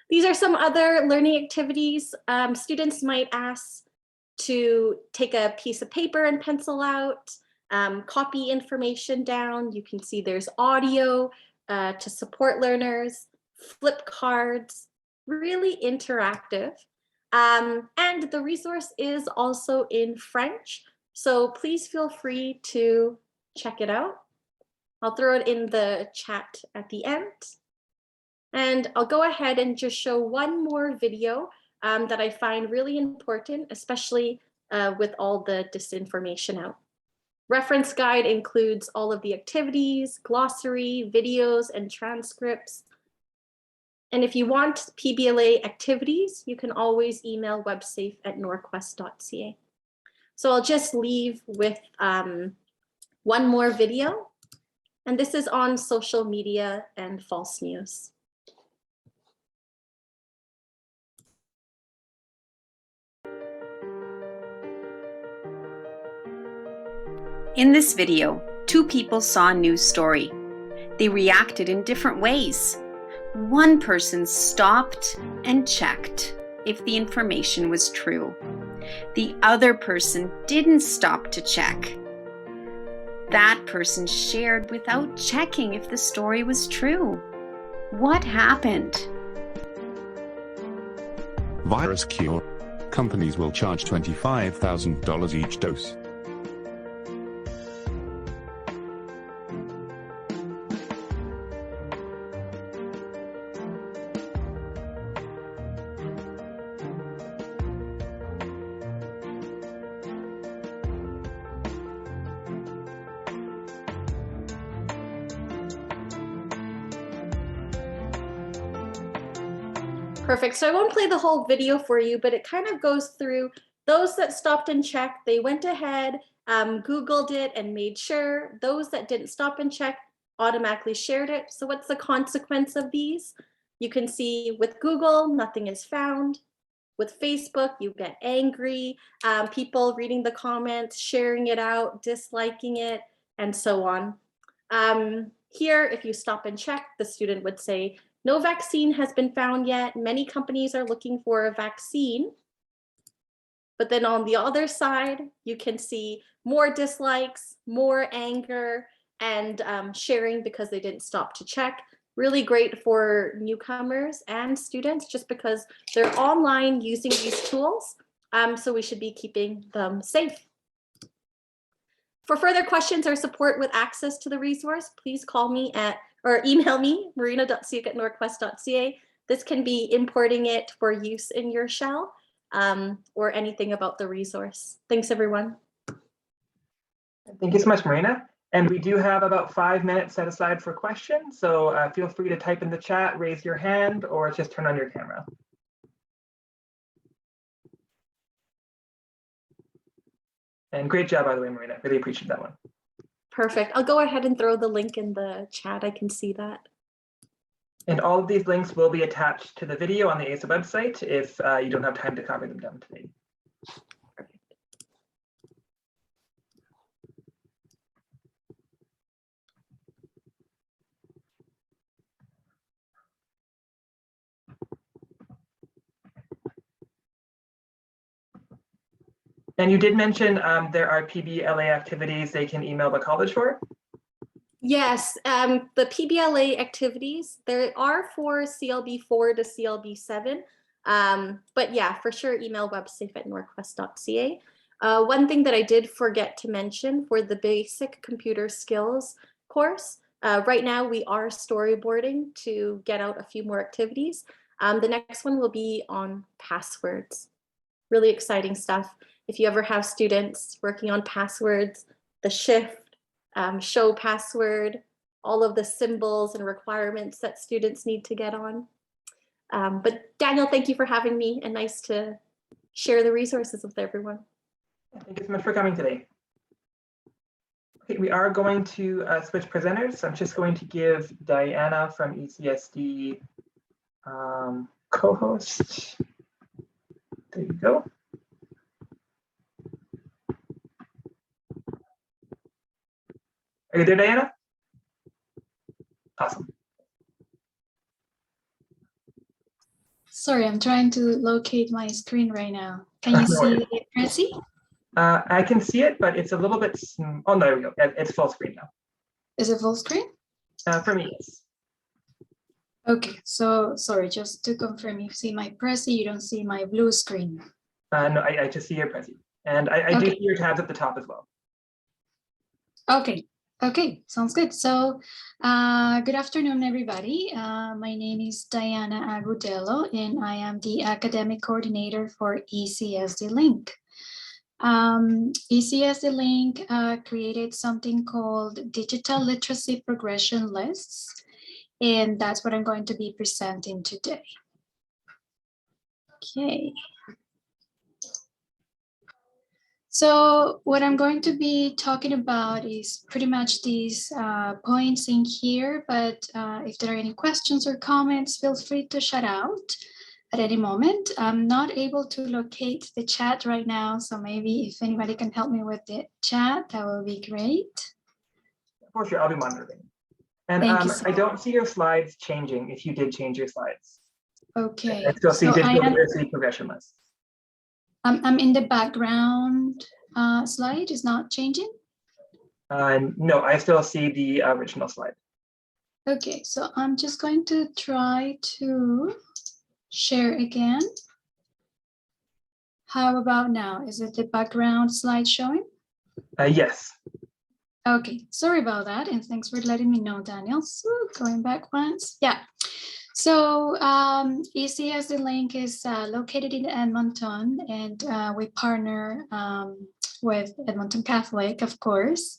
Speaker 6: These are some other learning activities. Students might ask to take a piece of paper and pencil out, copy information down. You can see there's audio to support learners, flip cards, really interactive. And the resource is also in French, so please feel free to check it out. I'll throw it in the chat at the end. And I'll go ahead and just show one more video that I find really important, especially with all the disinformation out. Reference guide includes all of the activities, glossary, videos, and transcripts. And if you want PBLA activities, you can always email websafe@norquest.ca. So I'll just leave with one more video. And this is on social media and false news.
Speaker 9: In this video, two people saw a news story. They reacted in different ways. One person stopped and checked if the information was true. The other person didn't stop to check. That person shared without checking if the story was true. What happened?
Speaker 10: Virus cure. Companies will charge $25,000 each dose.
Speaker 6: Perfect. So I won't play the whole video for you, but it kind of goes through those that stopped and checked. They went ahead, Googled it and made sure. Those that didn't stop and check automatically shared it. So what's the consequence of these? You can see with Google, nothing is found. With Facebook, you get angry, people reading the comments, sharing it out, disliking it, and so on. Here, if you stop and check, the student would say, no vaccine has been found yet. Many companies are looking for a vaccine. But then on the other side, you can see more dislikes, more anger, and sharing because they didn't stop to check. Really great for newcomers and students just because they're online using these tools. So we should be keeping them safe. For further questions or support with access to the resource, please call me or email me, marina.siuk@norquest.ca. This can be importing it for use in your shell or anything about the resource. Thanks, everyone.
Speaker 1: Thank you so much, Marina. And we do have about 5 minutes set aside for questions. So feel free to type in the chat, raise your hand, or just turn on your camera. And great job, by the way, Marina. Really appreciate that one.
Speaker 6: Perfect. I'll go ahead and throw the link in the chat. I can see that.
Speaker 1: And all of these links will be attached to the video on the ASA website if you don't have time to copy them down today.
Speaker 6: Perfect.
Speaker 1: And you did mention there are PBLA activities they can email the college for?
Speaker 6: Yes, the PBLA activities, there are for CLB 4 to CLB 7. But yeah, for sure, email WEBSAFE@norquest.ca. One thing that I did forget to mention for the basic computer skills course, right now we are storyboarding to get out a few more activities. The next one will be on passwords. Really exciting stuff. If you ever have students working on passwords, the shift, show password, all of the symbols and requirements that students need to get on. But Daniel, thank you for having me and nice to share the resources with everyone.
Speaker 1: Thank you so much for coming today. Okay, we are going to switch presenters. So I'm just going to give Diana from ECSD co-host. There you go. Are you there, Diana? Awesome.
Speaker 11: Sorry, I'm trying to locate my screen right now. Can you see it, Prezi?
Speaker 1: I can see it, but it's a little bit. Oh, there we go. It's full screen now.
Speaker 11: Is it full screen?
Speaker 1: For me, yes.
Speaker 11: Okay, so sorry, just to confirm, you see my Prezi, you don't see my blue screen.
Speaker 1: No, I just see your Prezi. And I do see your tabs at the top as well.
Speaker 11: Okay. Okay, sounds good. So good afternoon, everybody. My name is Diana Agudelo, and I am the academic coordinator for ECSD LINC. ECSD LINC created something called Digital Literacy Progression Lists, and that's what I'm going to be presenting today. Okay. So what I'm going to be talking about is pretty much these points in here, but if there are any questions or comments, feel free to shout out at any moment. I'm not able to locate the chat right now, so maybe if anybody can help me with the chat, that will be great.
Speaker 1: For sure, I'll be monitoring. And I don't see your slides changing if you did change your slides.
Speaker 11: Okay.
Speaker 1: I still see digital literacy progression list.
Speaker 11: I'm in the background slide, is not changing?
Speaker 1: No, I still see the original slide.
Speaker 11: Okay, so I'm just going to try to share again. How about now? Is it the background slide showing?
Speaker 1: Yes.
Speaker 11: Okay, sorry about that, and thanks for letting me know, Daniel. So going back once, yeah. So ECSD LINC is located in Edmonton, and we partner with Edmonton Catholic, of course.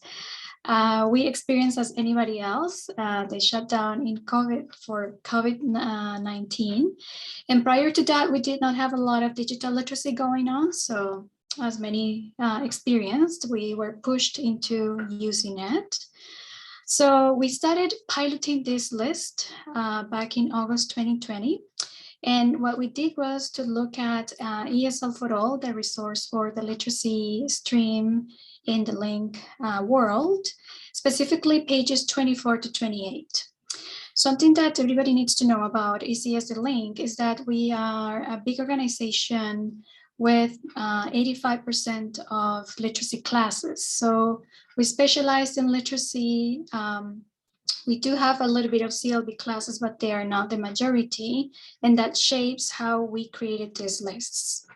Speaker 11: We experience as anybody else, they shut down in COVID-19. And prior to that, we did not have a lot of digital literacy going on. So as many experienced, we were pushed into using it. So we started piloting this list back in August 2020. And what we did was to look at ESL for All, the resource for the literacy stream in the LINC world, specifically pages 24 to 28. Something that everybody needs to know about ECS LINC is that we are a big organization with 85% of literacy classes. So we specialize in literacy. We do have a little bit of CLB classes, but they are not the majority, and that shapes how we created these lists.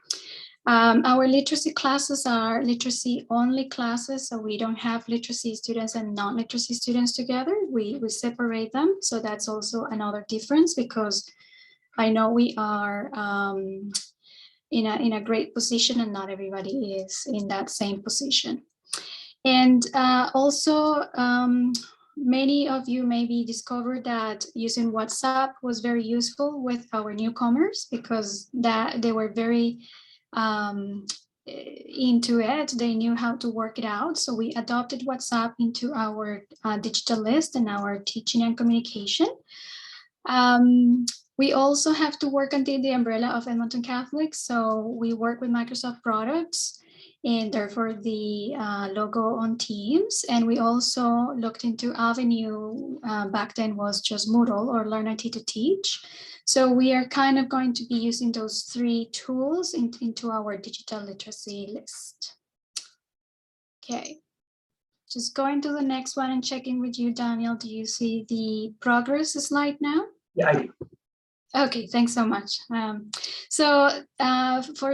Speaker 11: Our literacy classes are literacy only classes, so we don't have literacy students and non-literacy students together. We separate them, so that's also another difference, because I know we are in a great position and not everybody is in that same position. And also, many of you maybe discovered that using WhatsApp was very useful with our newcomers, because they were very into it. They knew how to work it out. So we adopted WhatsApp into our digital list and our teaching and communication. We also have to work under the umbrella of Edmonton Catholic. So we work with Microsoft products, and therefore the logo on Teams. And we also looked into Avenue, back then was just Moodle, or Learn IT to Teach. So we are kind of going to be using those three tools into our digital literacy list. Okay, just going to the next one and checking with you, Daniel. Do you see the progress slide now?
Speaker 1: Yeah, I do.
Speaker 11: Okay, thanks so much. For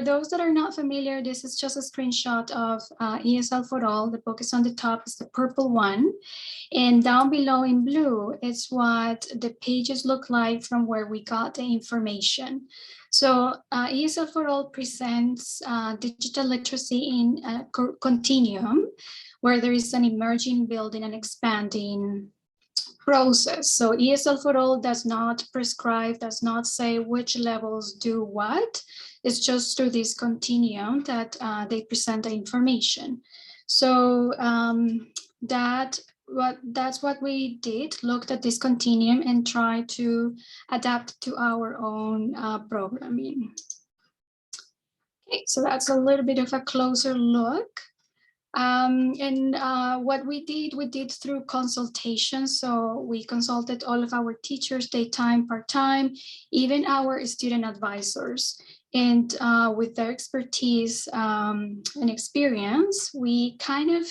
Speaker 11: those that are not familiar, this is just a screenshot of ESL for All. The book is on the top, is the purple one. And down below in blue, it's what the pages look like from where we got the information. So ESL for All presents digital literacy in a continuum, where there is an emerging, building, and expanding process. So ESL for All does not prescribe, does not say which levels do what. It's just through this continuum that they present the information. So that's what we did, looked at this continuum and tried to adapt to our own programming. Okay, so that's a little bit of a closer look. What we did through consultation. So we consulted all of our teachers, daytime, part-time, even our student advisors. And with their expertise and experience, we kind of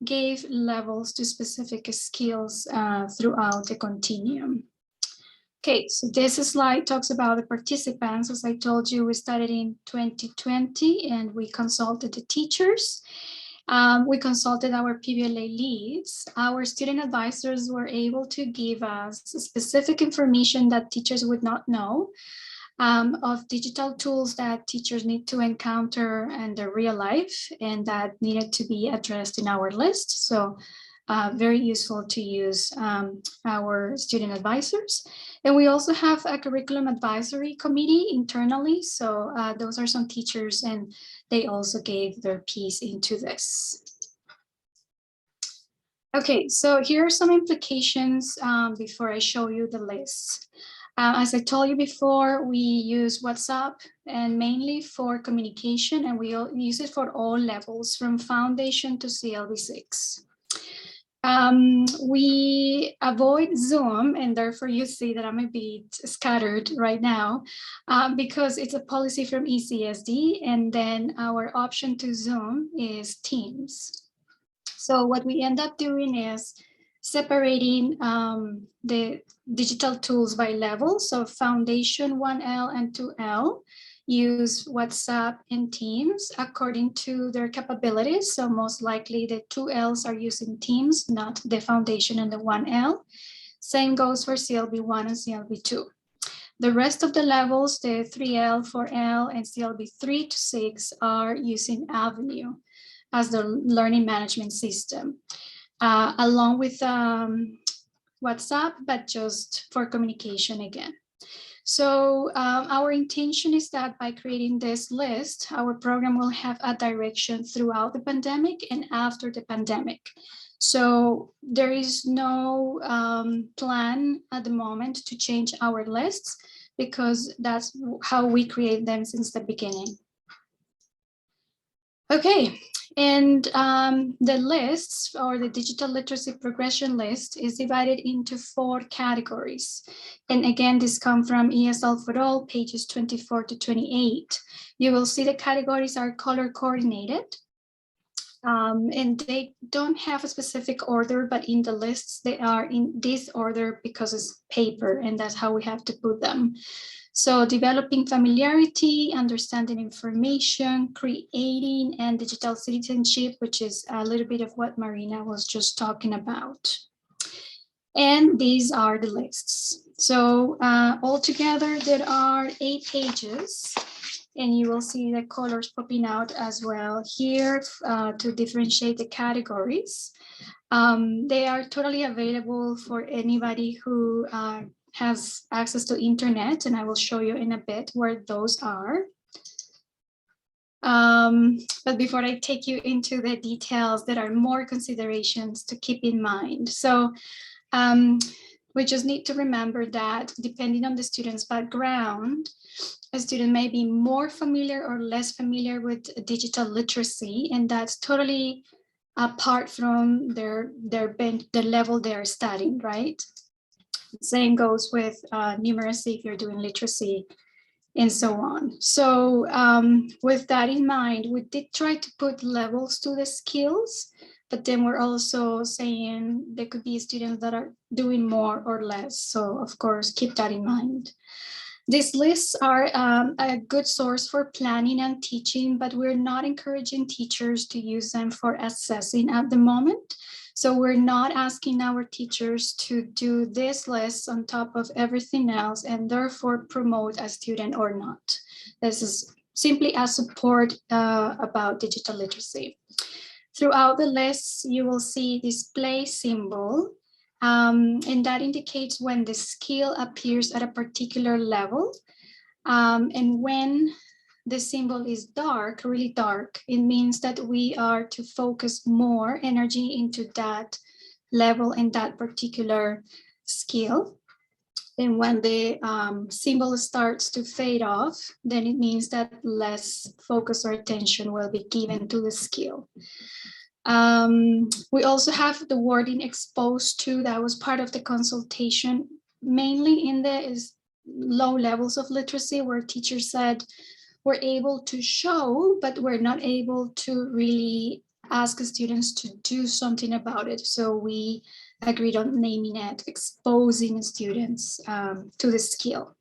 Speaker 11: gave levels to specific skills throughout the continuum. Okay, so this slide talks about the participants. As I told you, we started in 2020 and we consulted the teachers. We consulted our PBLA leads. Our student advisors were able to give us specific information that teachers would not know, of digital tools that teachers need to encounter in their real life and that needed to be addressed in our list. So very useful to use our student advisors. And we also have a curriculum advisory committee internally. So those are some teachers, and they also gave their piece into this. Okay, so here are some implications before I show you the list. As I told you before, we use WhatsApp and mainly for communication, and we use it for all levels from foundation to CLB6. We avoid Zoom, and therefore you see that I'm a bit scattered right now because it's a policy from ECSD, and then our option to Zoom is Teams. So what we end up doing is separating the digital tools by level. So foundation 1L and 2L use WhatsApp and Teams according to their capabilities. So most likely the 2Ls are using Teams, not the foundation and the 1L. Same goes for CLB1 and CLB2. The rest of the levels, the 3L, 4L, and CLB3 to 6 are using Avenue as the learning management system, along with WhatsApp, but just for communication again. So our intention is that by creating this list, our program will have a direction throughout the pandemic and after the pandemic. So there is no plan at the moment to change our lists, because that's how we create them since the beginning. Okay, And the lists, or the digital literacy progression list, is divided into 4 categories. And again, this comes from ESL for All, pages 24 to 28. You will see the categories are color coordinated. And they don't have a specific order, but in the lists, they are in this order because it's paper, and that's how we have to put them. So developing familiarity, understanding information, creating, and digital citizenship, which is a little bit of what Marina was just talking about. And these are the lists. So altogether, there are 8 pages. And you will see the colors popping out as well here to differentiate the categories. They are totally available for anybody who has access to internet, and I will show you in a bit where those are. But before I take you into the details, there are more considerations to keep in mind. So we just need to remember that depending on the student's background, a student may be more familiar or less familiar with digital literacy, and that's totally apart from the level they're studying, right? Same goes with numeracy if you're doing literacy and so on. So with that in mind, we did try to put levels to the skills, but then we're also saying there could be students that are doing more or less. So of course, keep that in mind. These lists are a good source for planning and teaching, but we're not encouraging teachers to use them for assessing at the moment. So we're not asking our teachers to do this list on top of everything else and therefore promote a student or not. This is simply a support about digital literacy. Throughout the lists, you will see display symbol. And that indicates when the skill appears at a particular level. And when the symbol is dark, really dark, it means that we are to focus more energy into that level and that particular skill. And when the symbol starts to fade off, then it means that less focus or attention will be given to the skill. We also have the wording exposed to, that was part of the consultation, mainly in the low levels of literacy, where teachers said we're able to show, but we're not able to really ask students to do something about it. So we agreed on naming it exposing students to the skill.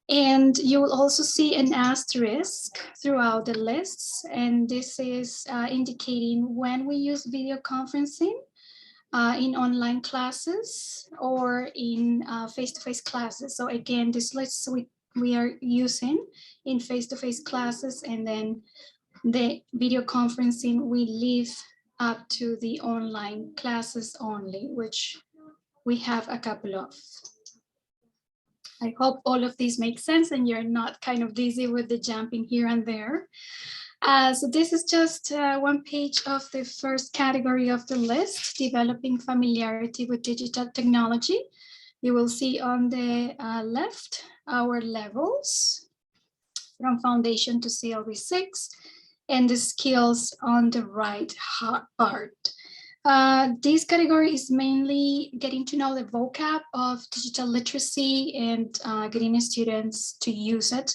Speaker 11: And you will also see an asterisk throughout the lists, and this is indicating when we use video conferencing in online classes or in face-to-face classes. So again, this list we are using in face-to-face classes, and then the video conferencing we leave up to the online classes only, which we have a couple of. I hope all of these make sense and you're not kind of dizzy with the jumping here and there. So this is just one page of the first category of the list, developing familiarity with digital technology. You will see on the left our levels from foundation to CLB6, and the skills on the right part. This category is mainly getting to know the vocab of digital literacy and getting students to use it.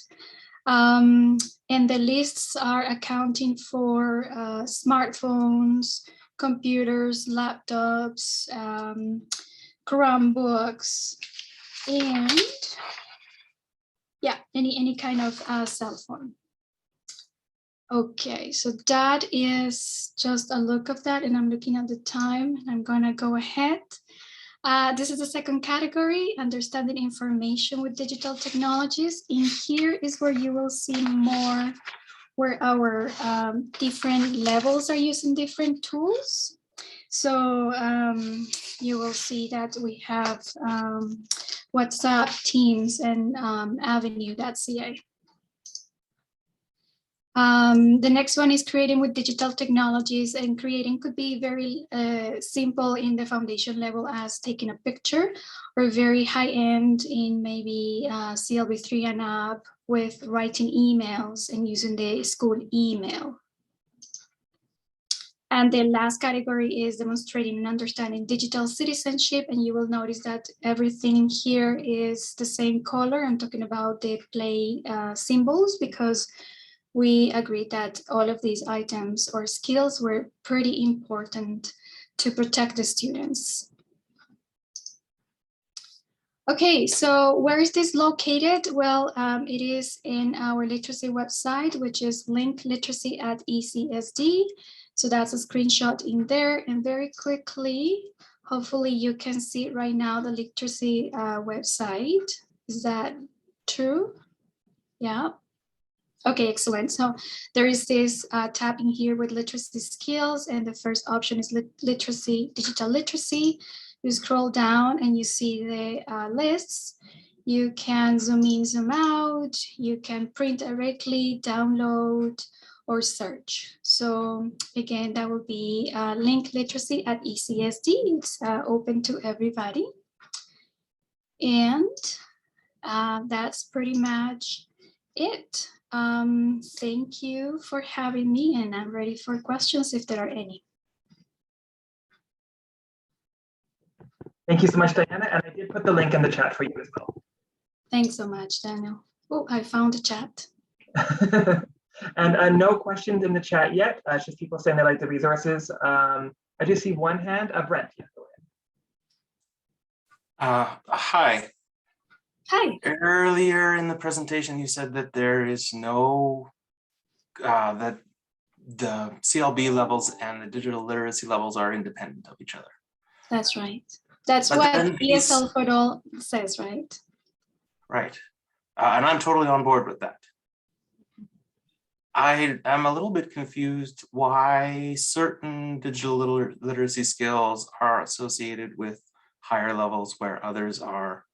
Speaker 11: And the lists are accounting for smartphones, computers, laptops, Chromebooks, and yeah, any kind of cell phone. Okay, so that is just a look of that, and I'm looking at the time, and I'm gonna go ahead. This is the second category, understanding information with digital technologies. In here is where you will see more where our different levels are using different tools. So you will see that we have WhatsApp, Teams, and Avenue.ca. The next one is creating with digital technologies, and creating could be very simple in the foundation level as taking a picture, or very high end in maybe CLB3 and up with writing emails and using the school email. And the last category is demonstrating and understanding digital citizenship. And you will notice that everything here is the same color. I'm talking about the play symbols, because we agreed that all of these items or skills were pretty important to protect the students. Okay, so where is this located? Well, it is in our literacy website, which is LINC Literacy at ECSD. So that's a screenshot in there. And very quickly, hopefully you can see right now the literacy website. Is that true? Yeah. Okay, excellent. So there is this tab in here with literacy skills, and the first option is literacy, digital literacy. You scroll down and you see the lists. You can zoom in, zoom out. You can print directly, download, or search. So again, that will be LINC Literacy at ECSD. It's open to everybody. And that's pretty much it. Thank you for having me, and I'm ready for questions if there are any.
Speaker 1: Thank you so much, Diana. And I did put the link in the chat for you as well.
Speaker 11: Thanks so much, Daniel. Oh, I found the chat.
Speaker 1: And no questions in the chat yet. It's just people saying they like the resources. I do see one hand. Brent, yeah, go ahead.
Speaker 5: Hi.
Speaker 11: Hi.
Speaker 5: Earlier in the presentation, you said that there is no, that the CLB levels and the digital literacy levels are independent of each other.
Speaker 11: That's right. That's
Speaker 5: But
Speaker 11: what
Speaker 5: then
Speaker 11: ESL for all says, right?
Speaker 5: Right. And I'm totally on board with that. I am a little bit confused why certain digital literacy skills are associated with higher levels where others are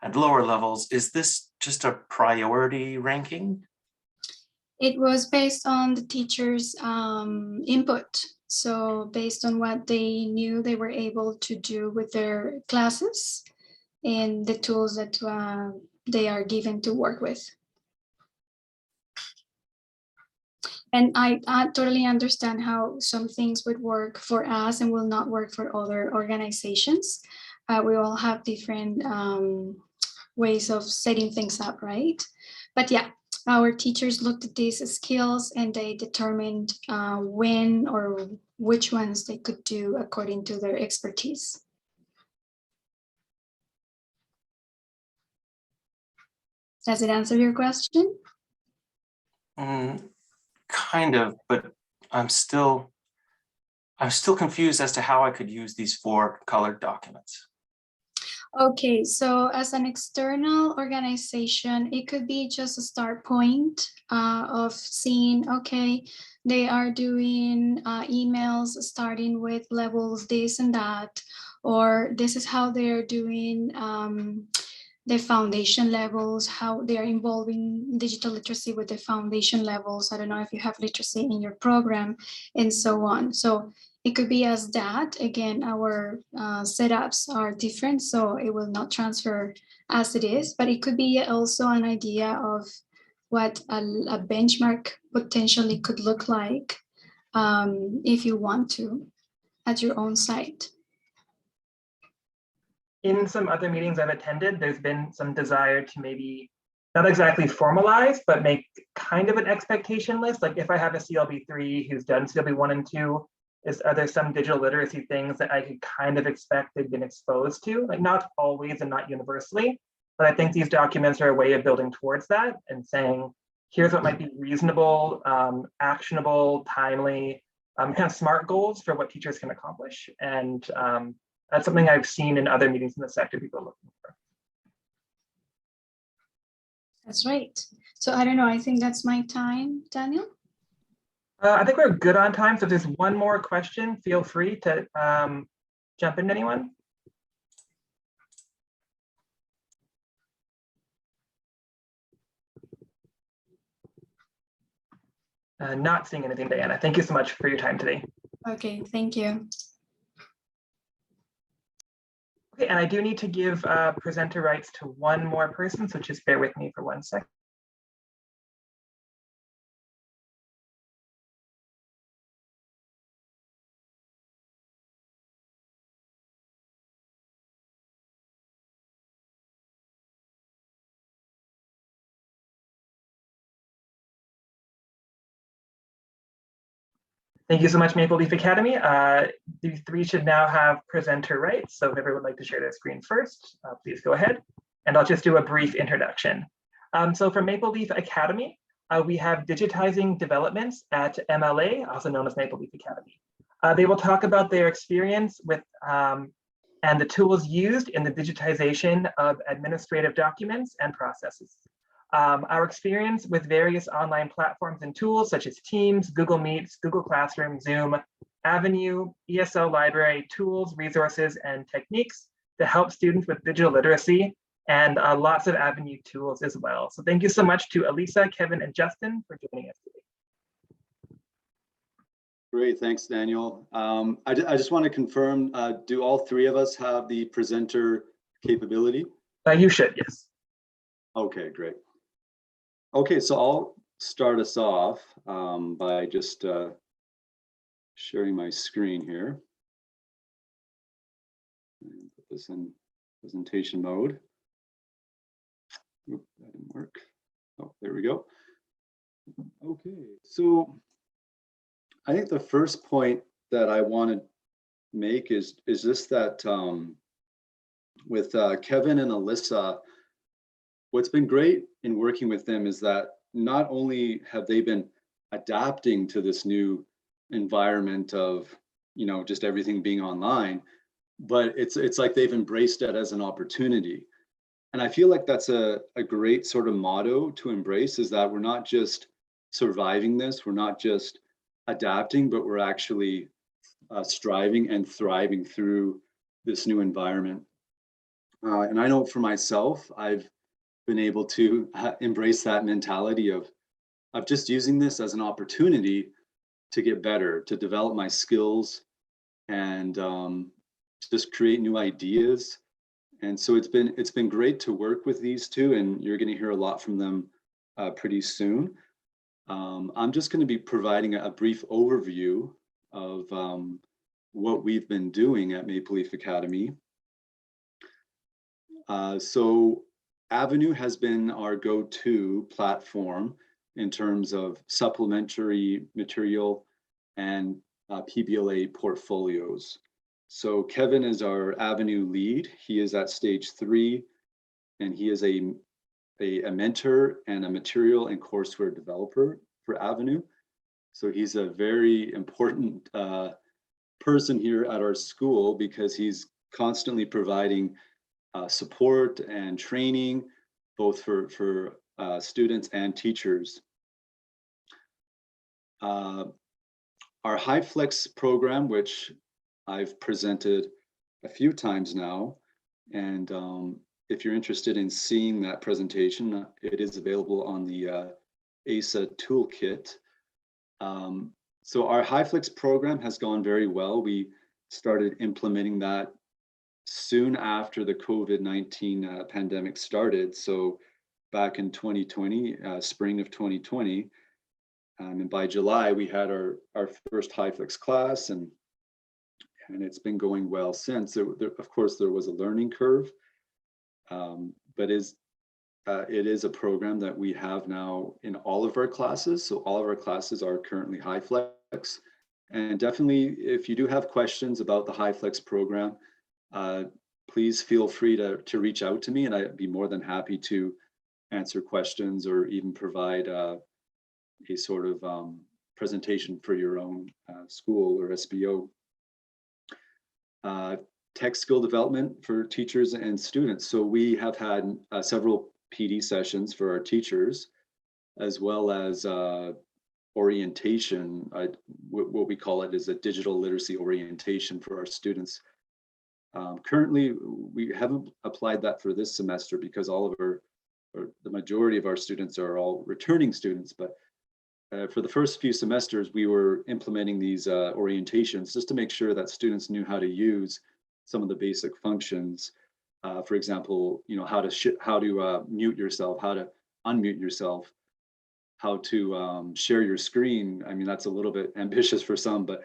Speaker 5: at lower levels. Is this just a priority ranking?
Speaker 11: It was based on the teacher's input. So based on what they knew they were able to do with their classes and the tools that they are given to work with. And I totally understand how some things would work for us and will not work for other organizations. We all have different ways of setting things up, right? But yeah, our teachers looked at these skills and they determined when or which ones they could do according to their expertise. Does it answer your question?
Speaker 5: Kind of, but I'm still confused as to how I could use these 4 colored documents.
Speaker 11: Okay, so as an external organization, it could be just a start point of seeing, okay, they are doing emails starting with levels this and that, or this is how they're doing the foundation levels, how they are involving digital literacy with the foundation levels. I don't know if you have literacy in your program and so on. So it could be as that. Again, our setups are different, so it will not transfer as it is, but it could be also an idea of what a benchmark potentially could look like if you want to at your own site.
Speaker 1: In some other meetings I've attended, there's been some desire to maybe not exactly formalize, but make kind of an expectation list. Like if I have a CLB3 who's done CLB1 and 2, are there some digital literacy things that I could kind of expect they've been exposed to? Like not always and not universally, but I think these documents are a way of building towards that and saying, here's what might be reasonable, actionable, timely, kind of SMART goals for what teachers can accomplish. And that's something I've seen in other meetings in the sector people are looking for.
Speaker 11: That's right. So I don't know, I think that's my time, Daniel.
Speaker 1: I think we're good on time. So if there's one more question, feel free to jump in, anyone. Not seeing anything, Diana. Thank you so much for your time today.
Speaker 11: Okay, thank you.
Speaker 1: Okay, and I do need to give presenter rights to one more person, so just bear with me for 1 second. Thank you so much, Maple Leaf Academy. The three should now have presenter rights. So if everyone would like to share their screen first, please go ahead. And I'll just do a brief introduction. So from Maple Leaf Academy, we have digitizing developments at MLA, also known as Maple Leaf Academy. They will talk about their experience with and the tools used in the digitization of administrative documents and processes. Our experience with various online platforms and tools such as Teams, Google Meets, Google Classroom, Zoom, Avenue, ESL Library, tools, resources, and techniques to help students with digital literacy, and lots of Avenue tools as well. So thank you so much to Elisa, Kevin, and Justin for joining us today.
Speaker 12: Great, thanks, Daniel. I just want to confirm, do all three of us have the presenter capability?
Speaker 1: You should, yes.
Speaker 12: Okay, great. Okay, so I'll start us off by just sharing my screen here. And put this in presentation mode. Oop, that didn't work. Oh, there we go. Okay, so I think the first point that I want to make is this, that with Kevin and Alyssa, what's been great in working with them is that not only have they been adapting to this new environment of, you know, just everything being online, but it's like they've embraced it as an opportunity. And I feel like that's a great sort of motto to embrace, is that we're not just surviving this, we're not just adapting, but we're actually striving and thriving through this new environment. And I know for myself, I've been able to embrace that mentality of just using this as an opportunity to get better, to develop my skills, and just create new ideas. And so it's been great to work with these two, and you're going to hear a lot from them pretty soon. I'm just going to be providing a brief overview of what we've been doing at Maple Leaf Academy. So Avenue has been our go-to platform in terms of supplementary material and PBLA portfolios. So Kevin is our Avenue lead. He is at stage 3, and he is a mentor and a material and courseware developer for Avenue. So he's a very important person here at our school, because he's constantly providing support and training, both for students and teachers. Our HighFlex program, which I've presented a few times now, and if you're interested in seeing that presentation, it is available on the ASA toolkit. So our HighFlex program has gone very well. We started implementing that soon after the COVID-19 pandemic started. So back in 2020, spring of 2020, and by July, we had our first HighFlex class, and it's been going well since. Of course, there was a learning curve, but it is a program that we have now in all of our classes. So all of our classes are currently HighFlex. And definitely, if you do have questions about the HighFlex program, please feel free to reach out to me, and I'd be more than happy to answer questions or even provide a sort of presentation for your own school or SBO. Tech skill development for teachers and students. So we have had several PD sessions for our teachers, as well as orientation. What we call it is a digital literacy orientation for our students. Currently, we haven't applied that for this semester because all of the majority of our students are all returning students, but for the first few semesters, we were implementing these orientations just to make sure that students knew how to use some of the basic functions. For example, you know, how to mute yourself, how to unmute yourself, how to share your screen. I mean, that's a little bit ambitious for some, but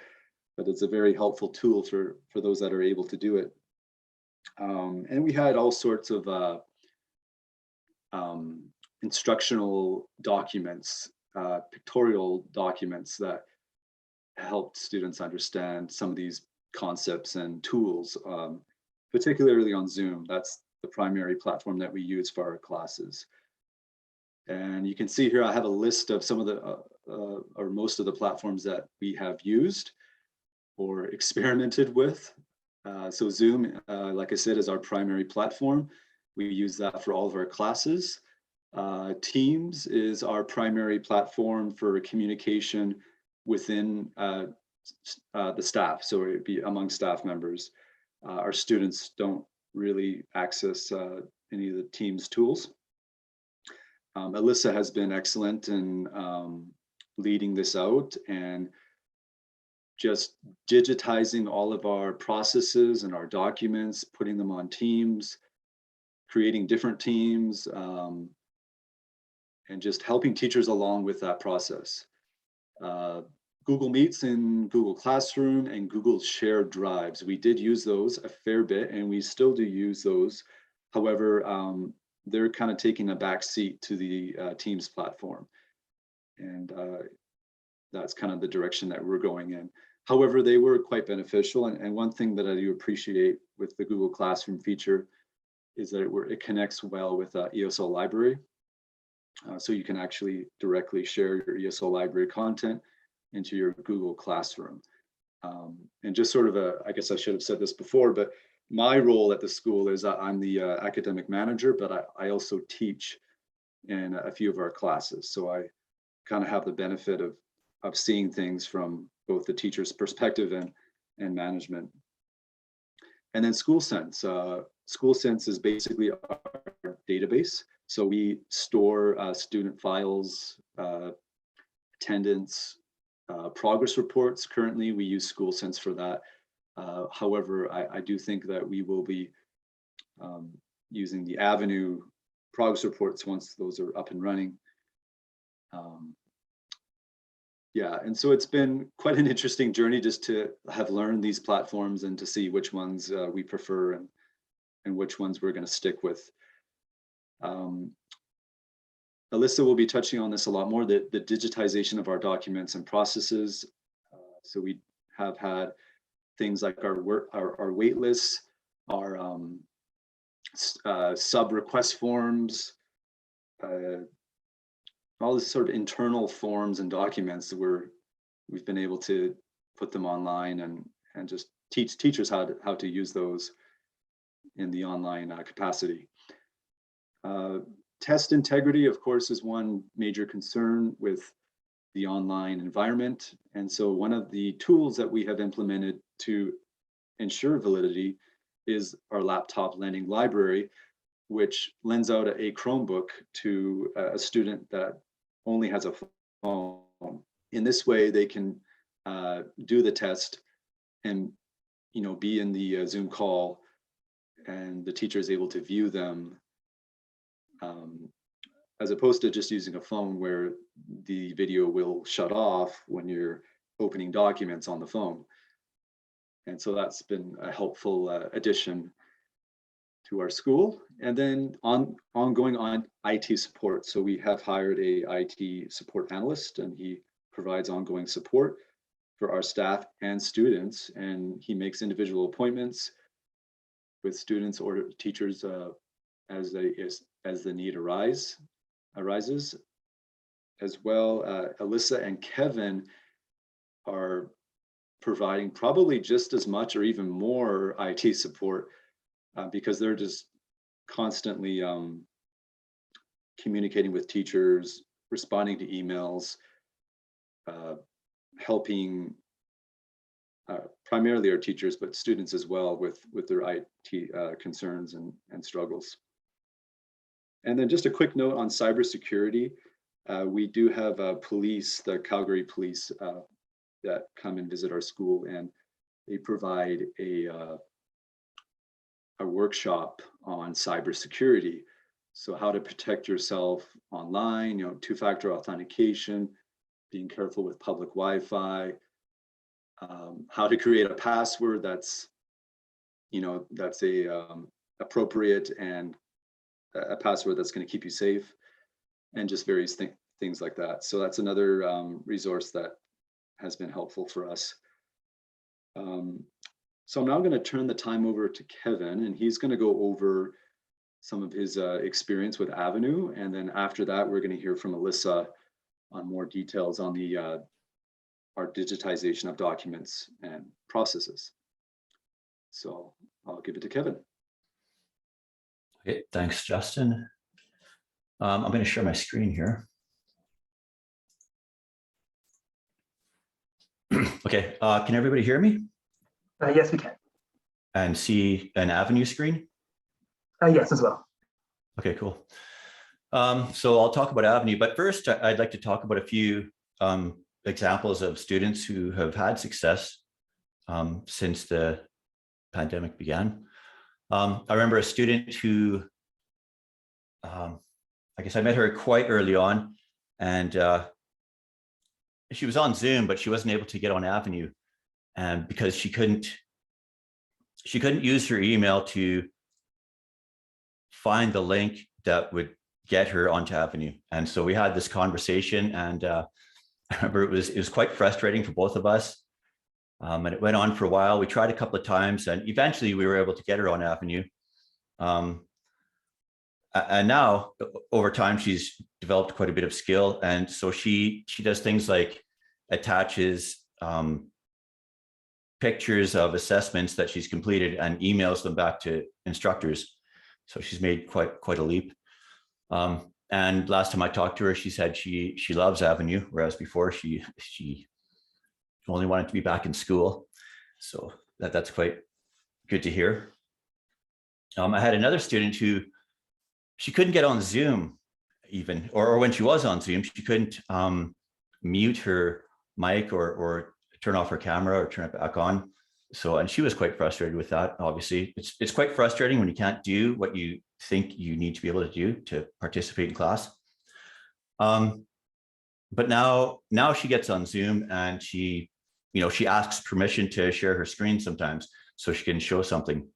Speaker 12: it's a very helpful tool for those that are able to do it. And we had all sorts of instructional documents, pictorial documents that helped students understand some of these concepts and tools, particularly on Zoom. That's the primary platform that we use for our classes. And you can see here, I have a list of some of the, or most of the platforms that we have used or experimented with. So Zoom, like I said, is our primary platform. We use that for all of our classes. Teams is our primary platform for communication within the staff, so it'd be among staff members. Our students don't really access any of the Teams tools. Alyssa has been excellent in leading this out and just digitizing all of our processes and our documents, putting them on Teams, creating different teams, and just helping teachers along with that process. Google Meets and Google Classroom and Google Shared Drives. We did use those a fair bit, and we still do use those. However, they're kind of taking a back seat to the Teams platform. And that's kind of the direction that we're going in. However, they were quite beneficial. And one thing that I do appreciate with the Google Classroom feature is that it connects well with ESL Library. So you can actually directly share your ESL Library content into your Google Classroom. And just sort of I guess I should have said this before, but my role at the school is I'm the academic manager, but I also teach in a few of our classes. So I kind of have the benefit of seeing things from both the teacher's perspective and management. And then SchoolSense. SchoolSense is basically our database. So we store student files, attendance, progress reports. Currently, we use SchoolSense for that. However, I do think that we will be using the Avenue progress reports once those are up and running. Yeah, and so it's been quite an interesting journey just to have learned these platforms and to see which ones we prefer and which ones we're going to stick with. Alyssa will be touching on this a lot more, the digitization of our documents and processes. So we have had things like our wait lists, our sub request forms, all this sort of internal forms and documents that we've been able to put them online and just teach teachers how to use those in the online capacity. Test integrity, of course, is one major concern with the online environment. And so one of the tools that we have implemented to ensure validity is our laptop lending library, which lends out a Chromebook to a student that only has a phone. In this way, they can do the test and be in the Zoom call, and the teacher is able to view them, as opposed to just using a phone where the video will shut off when you're opening documents on the phone. And so that's been a helpful addition to our school. And then ongoing on IT support. So we have hired a IT support analyst, and he provides ongoing support for our staff and students. And he makes individual appointments with students or teachers as the need arises. As well, Alyssa and Kevin are providing probably just as much or even more IT support because they're just constantly communicating with teachers, responding to emails, helping primarily our teachers, but students as well with their IT concerns and struggles. And then just a quick note on cybersecurity. We do have police, the Calgary police, that come and visit our school, and they provide a workshop on cybersecurity. So how to protect yourself online, two-factor authentication, being careful with public Wi-Fi, how to create a password that's appropriate and a password that's going to keep you safe, and just various things like that. So that's another resource that has been helpful for us. So I'm now going to turn the time over to Kevin, and he's going to go over some of his experience with Avenue. And then after that, we're going to hear from Alyssa on more details on the our digitization of documents and processes. So I'll give it to Kevin.
Speaker 13: Okay, thanks, Justin. I'm going to share my screen here. Okay, can everybody hear me?
Speaker 1: Yes, we can.
Speaker 13: And see an Avenue screen?
Speaker 1: Yes, as well.
Speaker 13: Okay, cool. So I'll talk about Avenue, but first I'd like to talk about a few examples of students who have had success since the pandemic began. I remember a student who, I guess I met her quite early on, and she was on Zoom, but she wasn't able to get on Avenue, and because she couldn't use her email to find the link that would get her onto Avenue. And so we had this conversation, and I remember it was quite frustrating for both of us. And it went on for a while. We tried a couple of times, and eventually we were able to get her on Avenue. And now over time, she's developed quite a bit of skill. And so she does things like attaches pictures of assessments that she's completed and emails them back to instructors. So she's made quite a leap. And last time I talked to her, she said she loves Avenue, whereas before she only wanted to be back in school. So that's quite good to hear. I had another student who she couldn't get on Zoom even, or when she was on Zoom, she couldn't mute her mic or turn off her camera or turn it back on. So, and she was quite frustrated with that. Obviously, it's quite frustrating when you can't do what you think you need to be able to do to participate in class. But now she gets on Zoom, and she asks permission to share her screen sometimes so she can show something.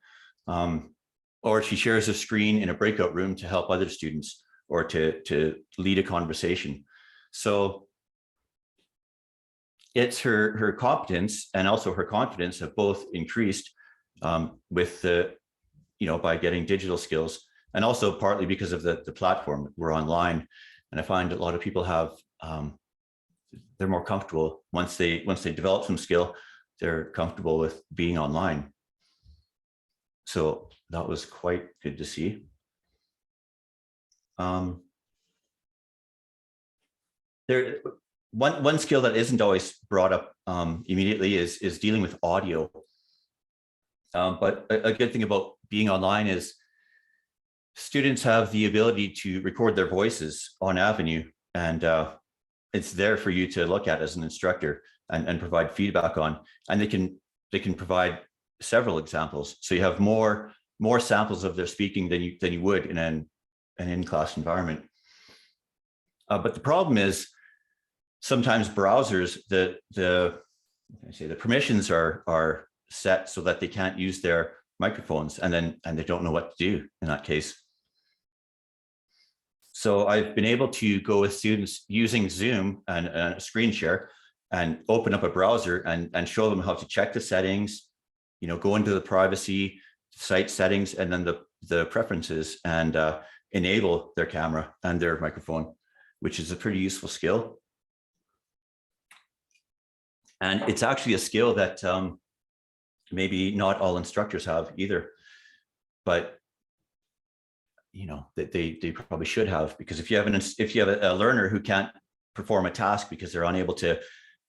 Speaker 13: Or she shares a screen in a breakout room to help other students or to lead a conversation. So it's her competence and also her confidence have both increased with by getting digital skills, and also partly because of the platform. We're online, and I find a lot of people have they're more comfortable once they develop some skill, they're comfortable with being online. So that was quite good to see. One skill that isn't always brought up immediately is dealing with audio. But a good thing about being online is students have the ability to record their voices on Avenue, and it's there for you to look at as an instructor and provide feedback on. And they can provide several examples, so you have more samples of their speaking than you would in an in-class environment. But the problem is sometimes browsers, the permissions are set so that they can't use their microphones, and they don't know what to do in that case. So I've been able to go with students using Zoom and a screen share and open up a browser and show them how to check the settings, go into the privacy site settings, and then the preferences, and enable their camera and their microphone, which is a pretty useful skill. And it's actually a skill that maybe not all instructors have either, but that they probably should have, because if you have a learner who can't perform a task because they're unable to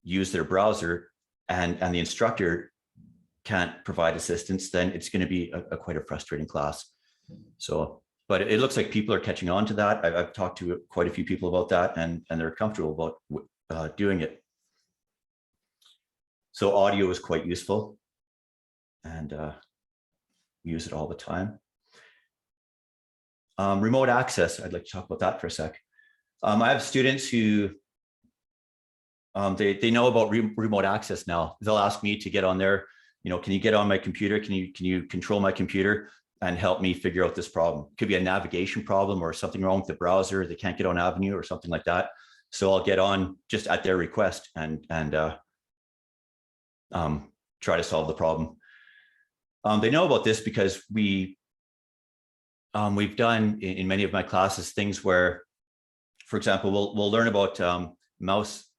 Speaker 13: use their browser, and the instructor can't provide assistance, then it's going to be quite a frustrating class. So, but it looks like people are catching on to that. I've talked to quite a few people about that, and they're comfortable about doing it. So audio is quite useful, and use it all the time. Remote access, I'd like to talk about that for a sec. I have students who they know about remote access now. They'll ask me to get on there. Can you get on my computer? Can you control my computer and help me figure out this problem? It could be a navigation problem or something wrong with the browser. They can't get on Avenue or something like that. So I'll get on just at their request and try to solve the problem. They know about this because we've done in many of my classes things where, for example, we'll learn about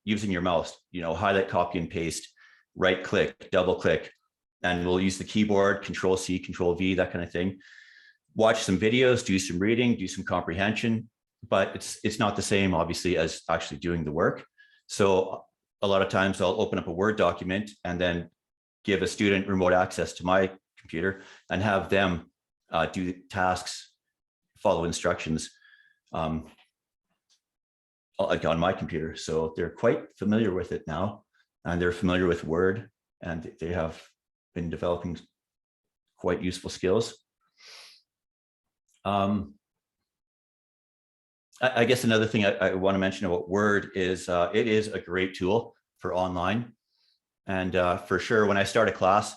Speaker 13: using your mouse, highlight, copy and paste, right click, double click, and we'll use the keyboard, Control C, Control V, that kind of thing. Watch some videos, do some reading, do some comprehension, but it's not the same, obviously, as actually doing the work. So a lot of times I'll open up a Word document and then give a student remote access to my computer and have them do tasks, follow instructions on my computer. So they're quite familiar with it now, and they're familiar with Word, and they have been developing quite useful skills. I guess another thing I want to mention about Word is it is a great tool for online. And for sure, when I start a class,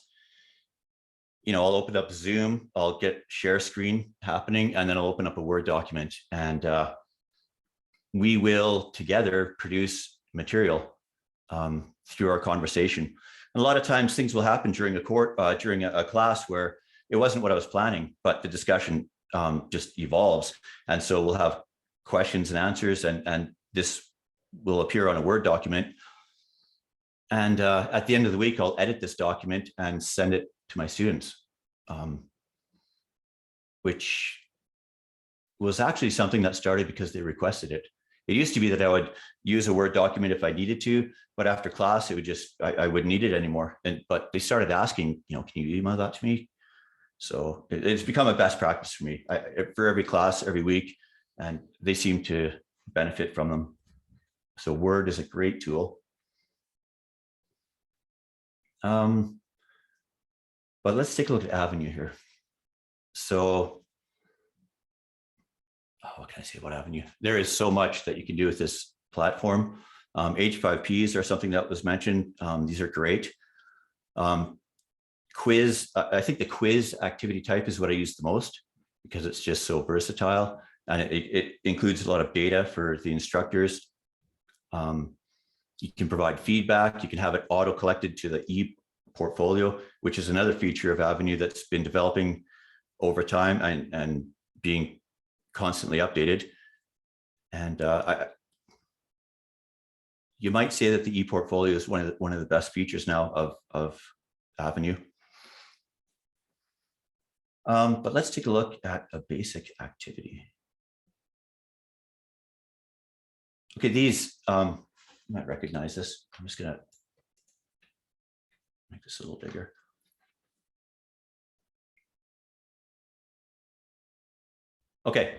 Speaker 13: I'll open up Zoom, I'll get share screen happening, and then I'll open up a Word document, and we will together produce material through our conversation. And a lot of times things will happen during a class where it wasn't what I was planning, but the discussion just evolves. And so we'll have questions and answers, and this will appear on a Word document. And at the end of the week, I'll edit this document and send it to my students, which was actually something that started because they requested it. It used to be that I would use a Word document if I needed to, but after class, it would just, I wouldn't need it anymore. But they started asking, can you email that to me? So it's become a best practice for me for every class, every week, and they seem to benefit from them. So Word is a great tool. But let's take a look at Avenue here. So, what can I say about Avenue? There is so much that you can do with this platform. H5Ps are something that was mentioned. These are great. Quiz, I think the quiz activity type is what I use the most because it's just so versatile, and it includes a lot of data for the instructors. You can provide feedback. You can have it auto collected to the e-portfolio, which is another feature of Avenue that's been developing over time and being constantly updated. And you might say that the e-portfolio is one of the best features now of Avenue. But let's take a look at a basic activity. Okay, these, you might recognize this. I'm just gonna make this a little bigger. Okay,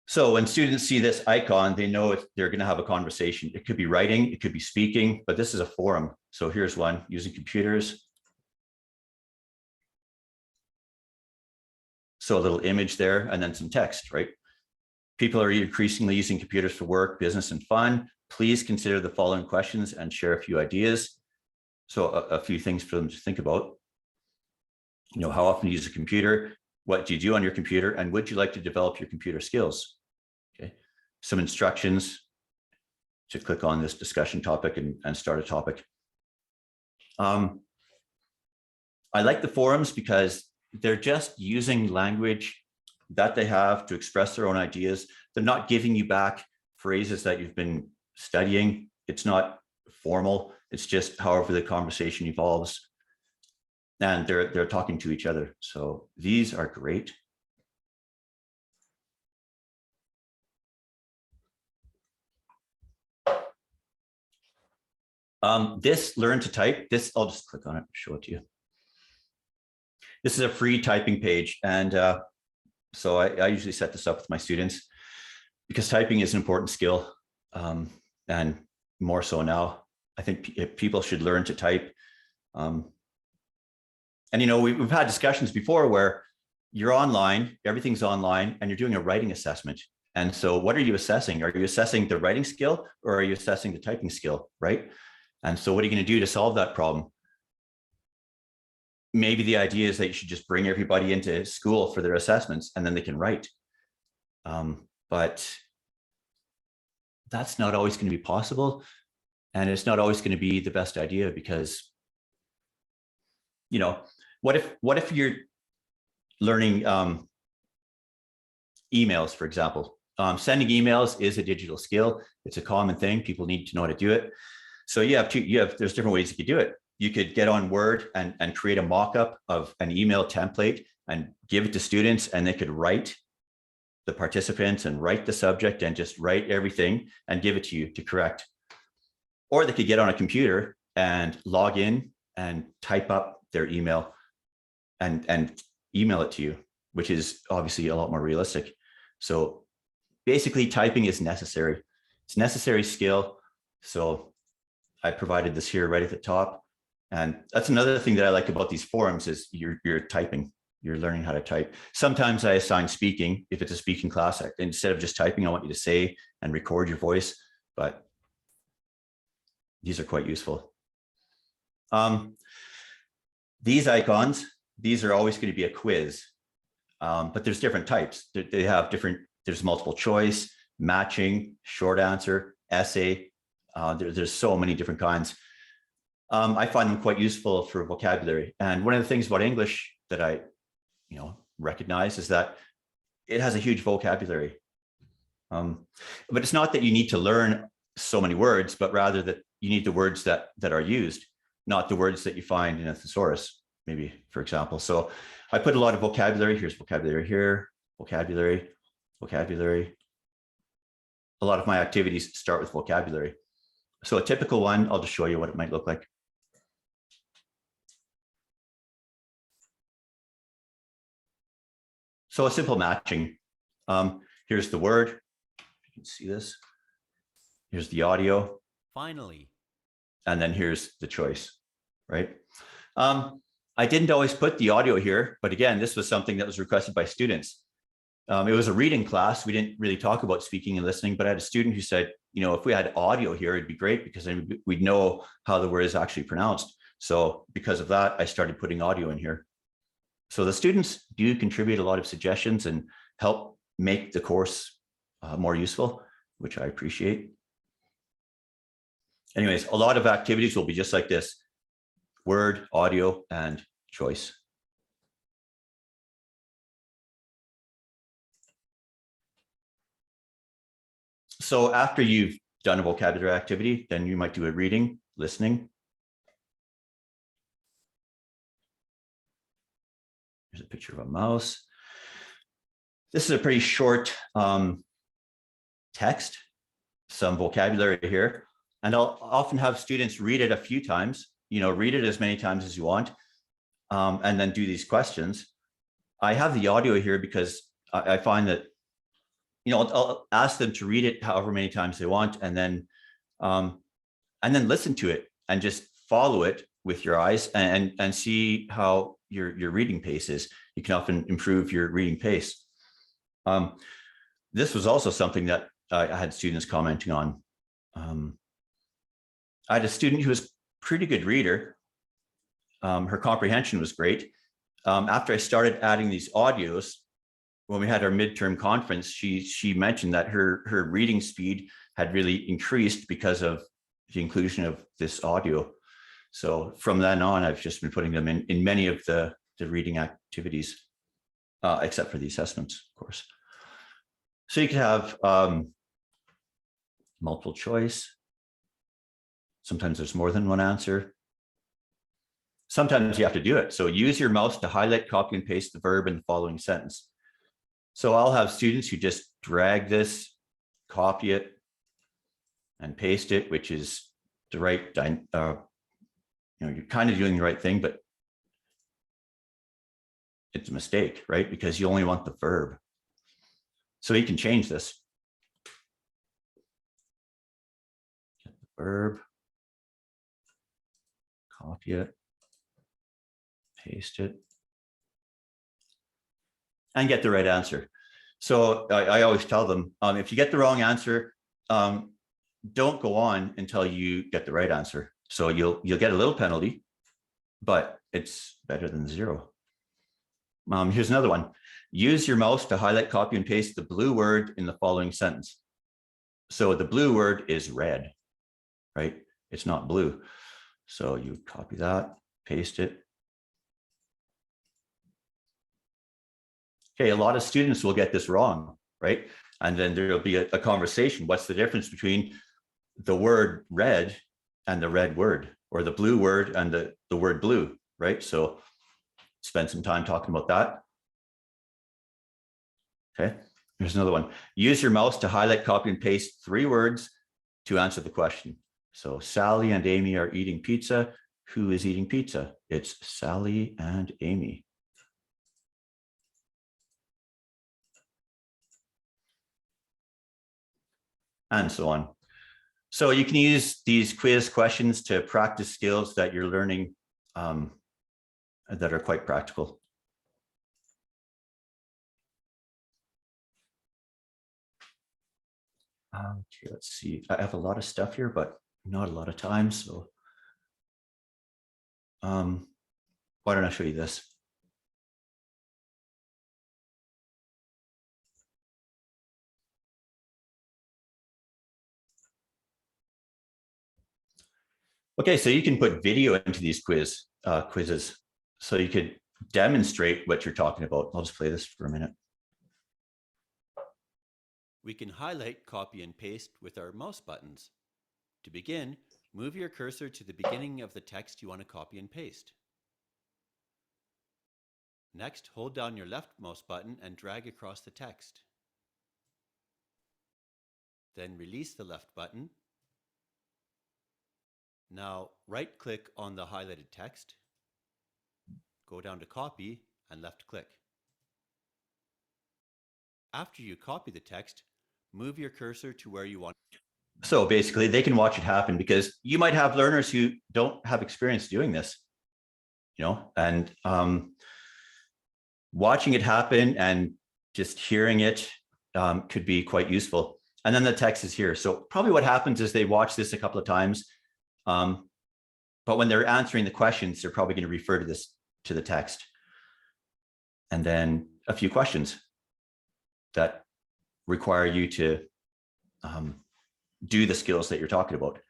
Speaker 13: so when students see this icon, they know they're gonna have a conversation. It could be writing, it could be speaking, but this is a forum. So here's one, using computers. So a little image there and then some text, right? People are increasingly using computers for work, business, and fun. Please consider the following questions and share a few ideas. So a few things for them to think about. How often do you use a computer? What do you do on your computer? And would you like to develop your computer skills? Okay, some instructions to click on this discussion topic and start a topic. I like the forums because they're just using language that they have to express their own ideas. They're not giving you back phrases that you've been studying. It's not formal. It's just however the conversation evolves. And they're talking to each other. So these are great. This learn to type, this, I'll just click on it, show it to you. This is a free typing page. And so I usually set this up with my students because typing is an important skill. And more so now, I think people should learn to type. And, we've had discussions before where you're online, everything's online, and you're doing a writing assessment. And so what are you assessing? Are you assessing the writing skill or are you assessing the typing skill, right? And so what are you going to do to solve that problem? Maybe the idea is that you should just bring everybody into school for their assessments and then they can write. But that's not always going to be possible. And it's not always going to be the best idea because you know, what if you're learning emails, for example? Sending emails is a digital skill. It's a common thing. People need to know how to do it. So there's different ways you could do it. You could get on Word and create a mock-up of an email template and give it to students, and they could write the participants and write the subject and just write everything and give it to you to correct. Or they could get on a computer and log in and type up their email and email it to you, which is obviously a lot more realistic. So basically typing is necessary. It's a necessary skill. So I provided this here right at the top. And that's another thing that I like about these forums is you're typing, you're learning how to type. Sometimes I assign speaking, if it's a speaking class, instead of just typing, I want you to say and record your voice, but these are quite useful. These icons, these are always going to be a quiz, but there's different types. They have different, there's multiple choice, matching, short answer, essay. There's so many different kinds. I find them quite useful for vocabulary. And one of the things about English that I, recognize is that it has a huge vocabulary. But it's not that you need to learn so many words, but rather that you need the words that are used, not the words that you find in a thesaurus, maybe, for example. So I put a lot of vocabulary. Here's vocabulary here, vocabulary, vocabulary. A lot of my activities start with vocabulary. So a typical one, I'll just show you what it might look like. So a simple matching. Here's the word. You can see this. Here's the audio.
Speaker 14: Finally.
Speaker 13: And then here's the choice, right? I didn't always put the audio here, but again, this was something that was requested by students. It was a reading class. We didn't really talk about speaking and listening, but I had a student who said, if we had audio here, it'd be great because then we'd know how the word is actually pronounced. So because of that, I started putting audio in here. So the students do contribute a lot of suggestions and help make the course more useful, which I appreciate. Anyways, a lot of activities will be just like this: word, audio, and choice. So after you've done a vocabulary activity, then you might do a reading, listening. Here's a picture of a mouse. This is a pretty short text, some vocabulary here. And I'll often have students read it a few times, read it as many times as you want, and then do these questions. I have the audio here because I find that, I'll ask them to read it however many times they want, and then listen to it and just follow it with your eyes and see how your reading pace is. You can often improve your reading pace. This was also something that I had students commenting on. I had a student who was a pretty good reader. Her comprehension was great. After I started adding these audios, when we had our midterm conference, she mentioned that her reading speed had really increased because of the inclusion of this audio. So from then on, I've just been putting them in many of the reading activities, except for the assessments, of course. So you could have multiple choice. Sometimes there's more than one answer. Sometimes you have to do it. So use your mouse to highlight, copy, and paste the verb in the following sentence. So I'll have students who just drag this, copy it, and paste it, which is the right, you're kind of doing the right thing, but it's a mistake, right? Because you only want the verb. So you can change this. Get the verb, copy it, paste it, and get the right answer. So I always tell them, if you get the wrong answer, don't go on until you get the right answer. So you'll get a little penalty, but it's better than zero. Here's another one. Use your mouse to highlight, copy, and paste the blue word in the following sentence. So the blue word is red, right? It's not blue. So you copy that, paste it, Okay, a lot of students will get this wrong, right? And then there'll be a conversation. What's the difference between the word red and the red word, or the blue word and the word blue, right? So spend some time talking about that. Okay, here's another one. Use your mouse to highlight, copy, and paste 3 words to answer the question. So Sally and Amy are eating pizza. Who is eating pizza? It's Sally and Amy. And so on. So you can use these quiz questions to practice skills that you're learning that are quite practical. Okay, let's see. I have a lot of stuff here, but not a lot of time. So why don't I show you this? Okay, so you can put video into these quizzes. So you could demonstrate what you're talking about. I'll just play this for a minute.
Speaker 14: We can highlight, copy, and paste with our mouse buttons. To begin, move your cursor to the beginning of the text you want to copy and paste. Next, hold down your left mouse button and drag across the text. Then release the left button. Now, right-click on the highlighted text, go down to copy, and left-click. After you copy the text, move your cursor to where you want.
Speaker 13: So basically, they can watch it happen, because you might have learners who don't have experience doing this, and watching it happen and just hearing it could be quite useful. And then the text is here. So probably what happens is they watch this a couple of times. But when they're answering the questions, they're probably going to refer to the text. And then a few questions that require you to do the skills that you're talking about.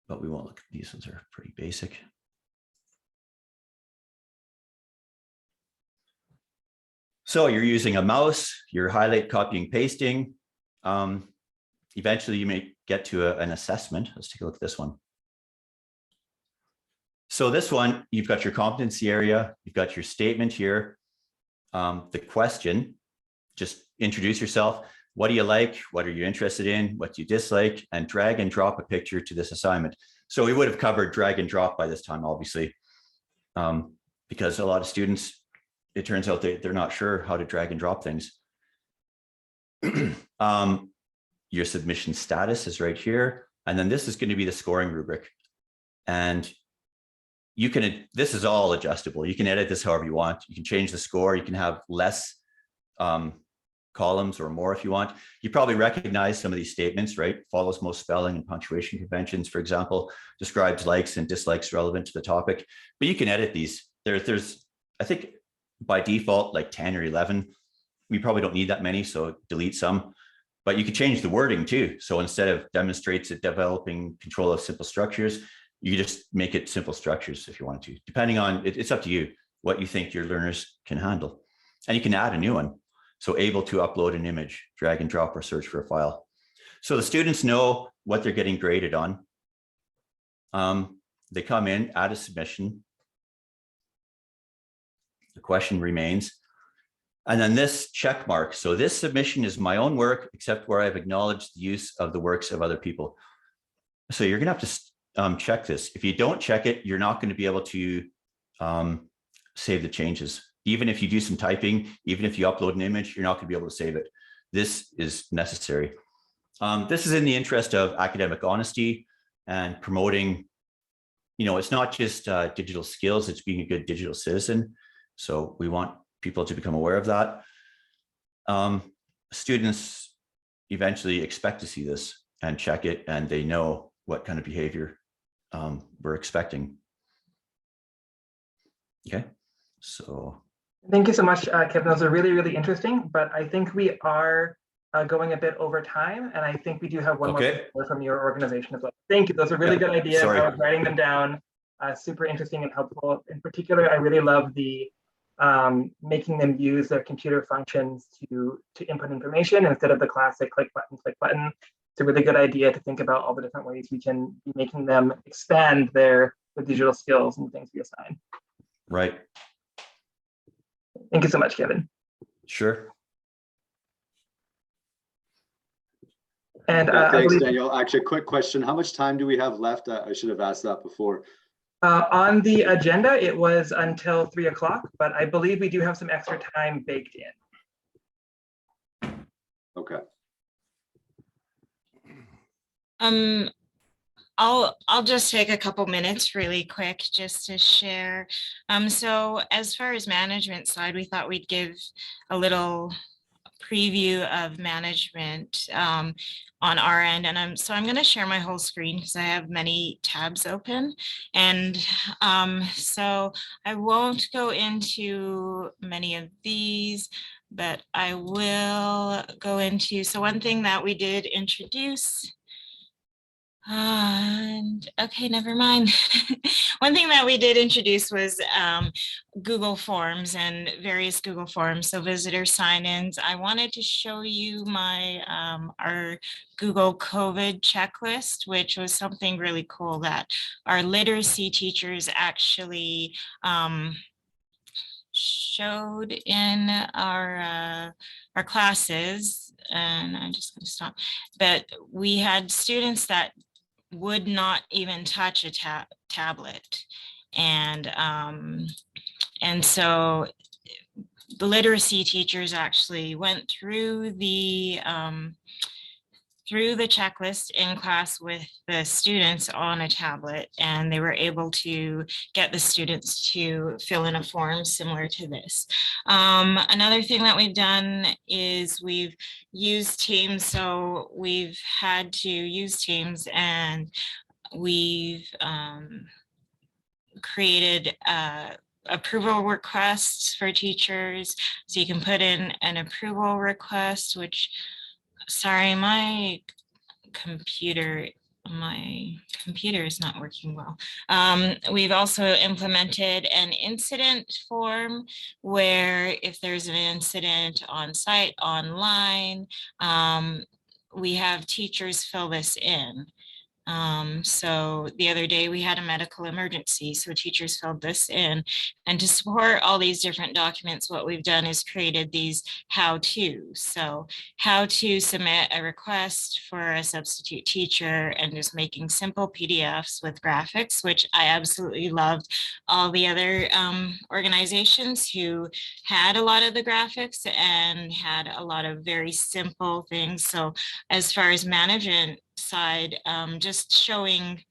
Speaker 13: But we won't look at these ones, are pretty basic. So you're using a mouse, you're highlight, copying, pasting. Eventually you may get to an assessment. Let's take a look at this one. So this one, you've got your competency area, you've got your statement here, the question, just introduce yourself. What do you like? What are you interested in? What do you dislike? And drag and drop a picture to this assignment. So we would have covered drag and drop by this time, obviously, because a lot of students, it turns out they're not sure how to drag and drop things. Your submission status is right here. And then this is going to be the scoring rubric. And you can, this is all adjustable. You can edit this however you want. You can change the score. You can have less columns or more if you want. You probably recognize some of these statements, right? Follows most spelling and punctuation conventions, for example, describes likes and dislikes relevant to the topic. But you can edit these. There's, I think by default, like 10 or 11. We probably don't need that many, so delete some. But you could change the wording too. So instead of demonstrates it developing control of simple structures, you just make it simple structures if you want to, depending on, it's up to you what you think your learners can handle. And you can add a new one. So able to upload an image, drag and drop or search for a file. So the students know what they're getting graded on. They come in, add a submission. The question remains. And then this check mark. So this submission is my own work, except where I've acknowledged the use of the works of other people. So you're going to have to check this. If you don't check it, you're not going to be able to save the changes. Even if you do some typing, even if you upload an image, you're not going to be able to save it. This is necessary. This is in the interest of academic honesty and promoting, it's not just digital skills, it's being a good digital citizen. So we want people to become aware of that. Students eventually expect to see this and check it, and they know what kind of behavior we're expecting. Okay, so.
Speaker 1: Thank you so much, Kevin. Those are really, really interesting, but I think we are going a bit over time, and I think we do have one more from your organization as well. Thank you. Those are really good ideas. I was writing them down. Super interesting and helpful. In particular, I really love the making them use their computer functions to input information instead of the classic click button, click button. It's a really good idea to think about all the different ways we can be making them expand their digital skills and things we assign.
Speaker 13: Right.
Speaker 1: Thank you so much, Kevin.
Speaker 13: Sure.
Speaker 1: And
Speaker 12: yeah, thanks, Daniel. Actually, a quick question. How much time do we have left? I should have asked that before.
Speaker 1: On the agenda, it was until 3 o'clock, but I believe we do have some extra time baked in.
Speaker 12: Okay.
Speaker 15: I'll just take a couple minutes really quick just to share. So as far as management side, we thought we'd give a little preview of management on our end, and I'm going to share my whole screen because I have many tabs open, and so I won't go into many of these, but I will go into, so one thing that we did introduce, and okay, never mind. One thing that we did introduce was Google Forms and various Google Forms, so visitor sign-ins. I wanted to show you my our Google COVID checklist, which was something really cool that our literacy teachers actually showed in our classes. And I'm just going to stop. But we had students that would not even touch a tablet, and so the literacy teachers actually went through the checklist in class with the students on a tablet, and they were able to get the students to fill in a form similar to this. Another thing that we've done is we've used Teams. So we've had to use Teams, and we've created approval requests for teachers. So you can put in an approval request, which, sorry, my computer is not working well. We've also implemented an incident form where if there's an incident on site, online, we have teachers fill this in. So the other day we had a medical emergency, so teachers filled this in, and to support all these different documents, what we've done is created these how-tos. So how to submit a request for a substitute teacher, and just making simple PDFs with graphics, which I absolutely loved. All the other organizations who had a lot of the graphics and had a lot of very simple things. So as far as management side, just showing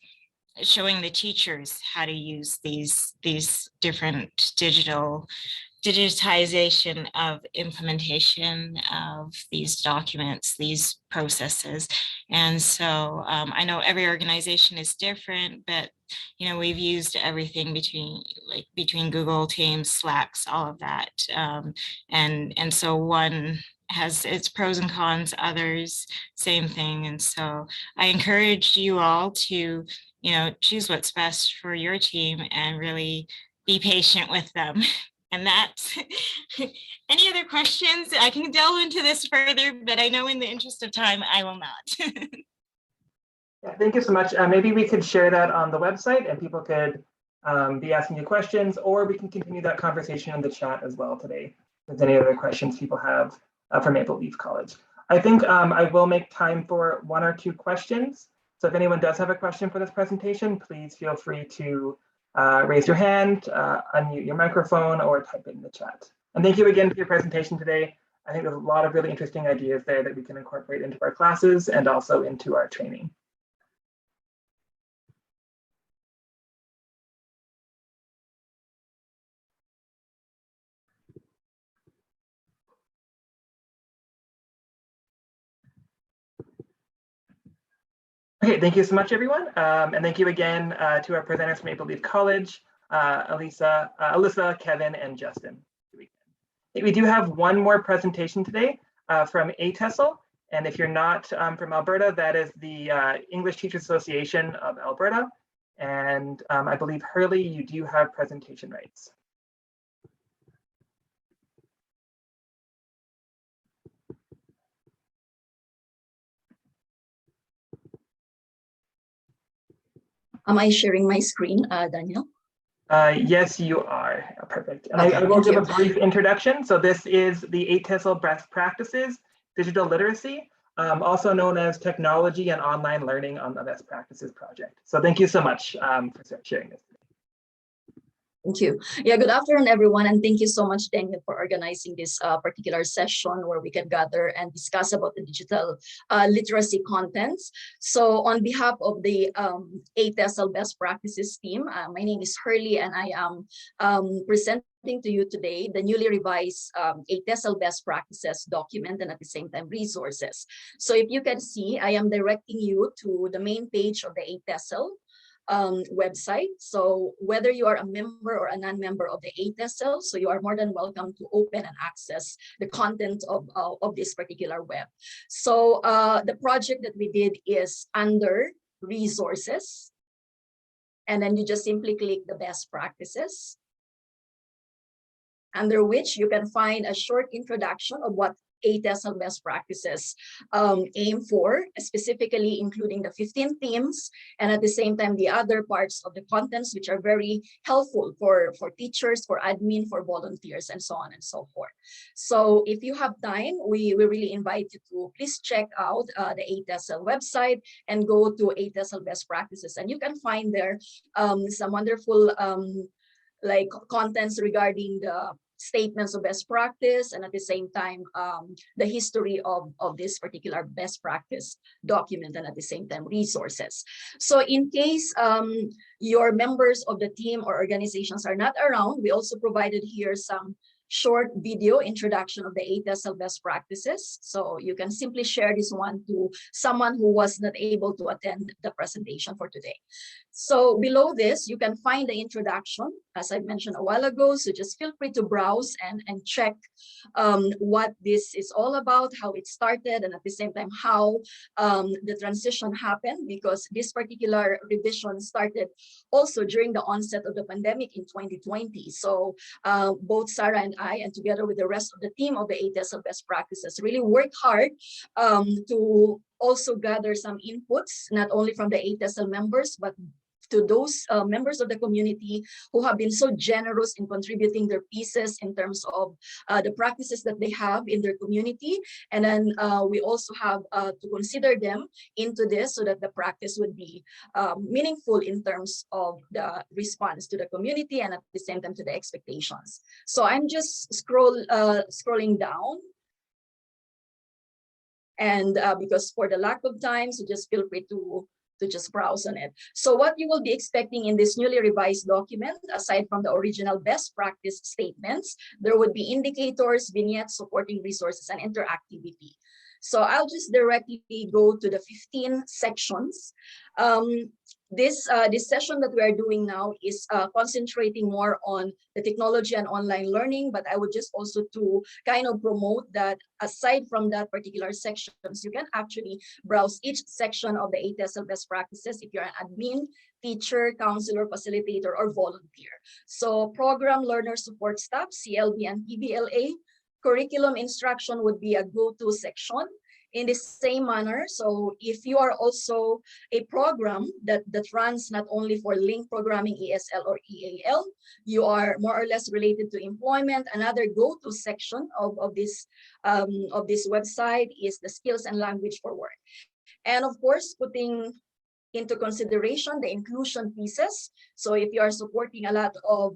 Speaker 15: the teachers how to use these different digitization of implementation of these documents, these processes. And so I know every organization is different, but you know, we've used everything between Google, Teams, Slacks, all of that. And so one has its pros and cons, others, same thing. And so I encourage you all to, you know, choose what's best for your team and really be patient with them. And that's any other questions? I can delve into this further, but I know in the interest of time, I will not.
Speaker 1: Yeah, thank you so much. Maybe we could share that on the website and people could be asking you questions, or we can continue that conversation in the chat as well today. If there's any other questions people have from Maple Leaf College. I think I will make time for 1 or 2 questions. So if anyone does have a question for this presentation, please feel free to raise your hand, unmute your microphone, or type it in the chat. And thank you again for your presentation today. I think there's a lot of really interesting ideas there that we can incorporate into our classes and also into our training. Okay, thank you so much, everyone. And thank you again to our presenters from Maple Leaf College, Alyssa, Kevin, and Justin. We do have one more presentation today from ATESL. And if you're not from Alberta, that is the English Teachers Association of Alberta. And I believe, Hurley, you do have presentation rights.
Speaker 16: Am I sharing my screen, Daniel?
Speaker 1: Yes, you are. Perfect. And
Speaker 16: Okay,
Speaker 1: I will give
Speaker 16: thank
Speaker 1: a brief introduction. So this is the 8 TESOL best practices, digital literacy, also known as technology and online learning on the best practices project. So thank you so much for sharing this.
Speaker 16: Thank you. Yeah, good afternoon, everyone. And thank you so much, Daniel, for organizing this particular session where we can gather and discuss about the digital literacy contents. So on behalf of the 8 TESOL Best Practices team, my name is Hurley, and I am presenting to you today the newly revised 8 TESOL Best Practices document and at the same time resources. So if you can see, I am directing you to the main page of the 8 TESOL website. So whether you are a member or a non-member of the 8 TESOL, so you are more than welcome to open and access the content of this particular web. So the project that we did is under resources, and then you just simply click the best practices, under which you can find a short introduction of what 8 TESOL best practices aim for, specifically including the 15 themes, and at the same time the other parts of the contents which are very helpful for teachers, for admin, for volunteers, and so on and so forth. So if you have time, we really invite you to please check out the 8 TESOL website and go to 8 TESOL best practices, and you can find there some wonderful like contents regarding the statements of best practice, and at the same time the history of this particular best practice document, and at the same time resources. So in case your members of the team or organizations are not around, we also provided here some short video introduction of the 8 TESOL best practices. So you can simply share this one to someone who was not able to attend the presentation for today. So below this, you can find the introduction, as I mentioned a while ago. So just feel free to browse and check what this is all about, how it started, and at the same time, how the transition happened, because this particular revision started also during the onset of the pandemic in 2020. So both Sarah and I, and together with the rest of the team of the 8 TESOL best practices, really worked hard to also gather some inputs, not only from the 8 TESOL members, but to those members of the community who have been so generous in contributing their pieces in terms of the practices that they have in their community. And then we also have to consider them into this so that the practice would be meaningful in terms of the response to the community and at the same time to the expectations. So I'm just scrolling down. And because for the lack of time, so just feel free to just browse on it. So what you will be expecting in this newly revised document, aside from the original best practice statements, there would be indicators, vignettes, supporting resources, and interactivity. So I'll just directly go to the 15 sections. This session that we are doing now is concentrating more on the technology and online learning, but I would just also to kind of promote that aside from that particular sections, you can actually browse each section of the 8 TESOL best practices if you're an admin, teacher, counselor, facilitator, or volunteer. So program learner support staff, CLB and PBLA, curriculum instruction would be a go-to section. In the same manner, so if you are also a program that runs not only for LINC programming, ESL or EAL, you are more or less related to employment, another go-to section of this website is the skills and language for work. And of course, putting into consideration the inclusion pieces. So if you are supporting a lot of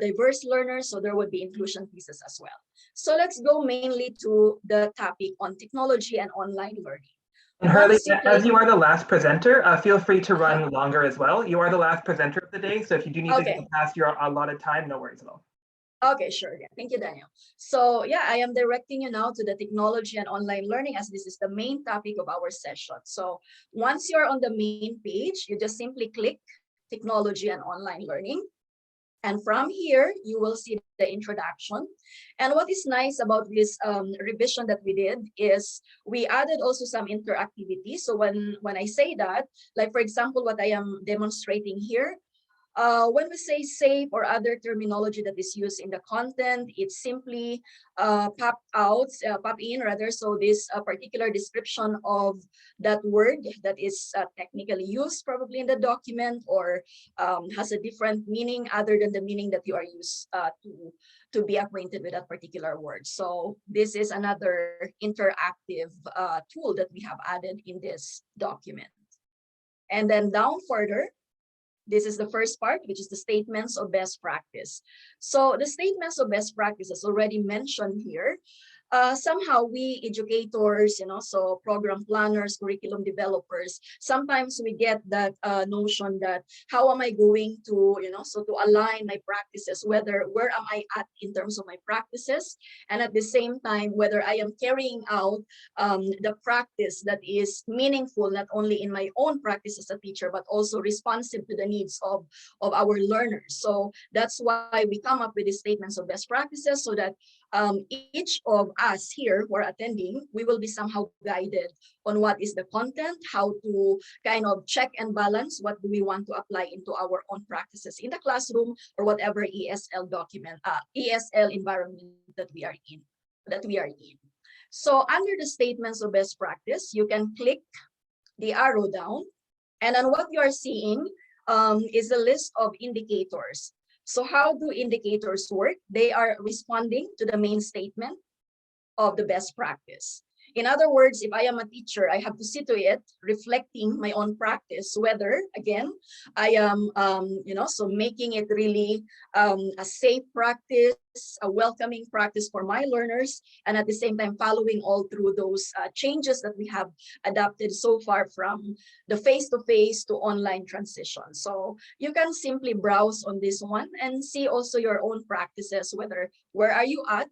Speaker 16: diverse learners, so there would be inclusion pieces as well. So let's go mainly to the topic on technology and online learning.
Speaker 1: And Harley, as you are the last presenter, feel free to run longer as well. You are the last presenter of the day, so if you do need to go past your allotted time, no worries at all.
Speaker 16: Okay, sure. Yeah. Thank you, Daniel. So yeah, I am directing you now to the technology and online learning, as this is the main topic of our session. So once you're on the main page, you just simply click technology and online learning. And from here, you will see the introduction. And what is nice about this revision that we did is we added also some interactivity. So when I say that, like for example, what I am demonstrating here, When we say safe or other terminology that is used in the content, it's simply pop in rather. So this particular description of that word that is technically used probably in the document or has a different meaning other than the meaning that you are used to be acquainted with that particular word. So this is another interactive tool that we have added in this document. And then down further, this is the first part, which is the statements of best practice. So the statements of best practice, as already mentioned here, somehow we educators, so program planners, curriculum developers, sometimes we get that notion that how am I going to, so to align my practices, where am I at in terms of my practices, and at the same time, whether I am carrying out the practice that is meaningful, not only in my own practice as a teacher, but also responsive to the needs of our learners. So that's why we come up with these statements of best practices so that each of us here who are attending, we will be somehow guided on what is the content, how to kind of check and balance what do we want to apply into our own practices in the classroom or whatever ESL environment that we are in. So under the statements of best practice, you can click the arrow down, and then what you are seeing is a list of indicators. So how do indicators work? They are responding to the main statement of the best practice. In other words, if I am a teacher, I have to see to it reflecting my own practice, whether, again, I am, so making it really a safe practice, a welcoming practice for my learners, and at the same time following all through those changes that we have adapted so far from the face-to-face to online transition. So you can simply browse on this one and see also your own practices, where are you at?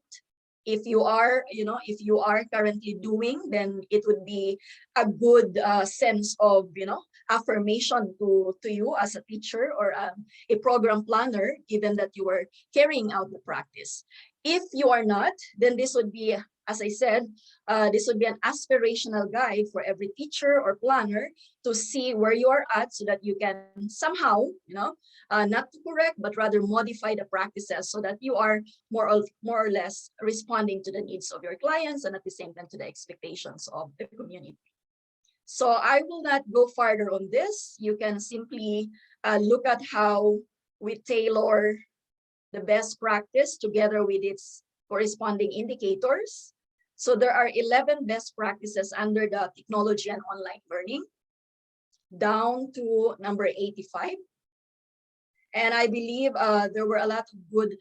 Speaker 16: If you are, if you are currently doing, then it would be a good sense of, affirmation to you as a teacher or a program planner, given that you are carrying out the practice. If you are not, then this would be, as I said, this would be an aspirational guide for every teacher or planner to see where you are at so that you can somehow, not to correct, but rather modify the practices so that you are more or less responding to the needs of your clients and at the same time to the expectations of the community. So I will not go farther on this. You can simply look at how we tailor the best practice together with its corresponding indicators. So there are 11 best practices under the technology and online learning, down to number 85. And I believe there were a lot of good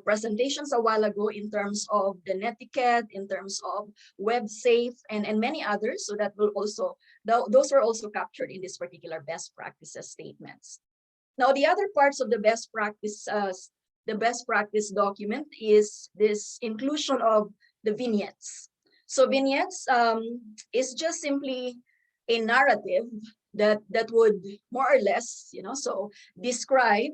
Speaker 16: presentations a while ago in terms of the netiquette, in terms of WEBSAFE, and many others. So that will also, those are also captured in this particular best practices statements. Now, the other parts of the best practice document is this inclusion of the vignettes. So vignettes is just simply a narrative that would more or less, so describe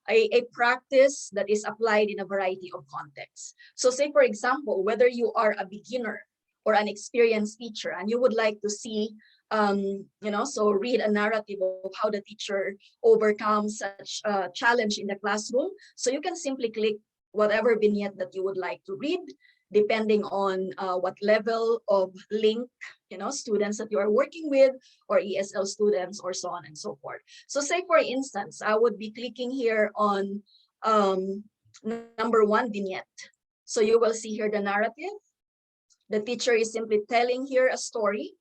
Speaker 16: a practice that is applied in a variety of contexts. So say, for example, whether you are a beginner or an experienced teacher and you would like to see, so read a narrative of how the teacher overcomes such a challenge in the classroom. So you can simply click whatever vignette that you would like to read, depending on what level of LINC, students that you are working with, or ESL students, or so on and so forth. So say, for instance, I would be clicking here on number 1 vignette. So you will see here the narrative. The teacher is simply telling here a story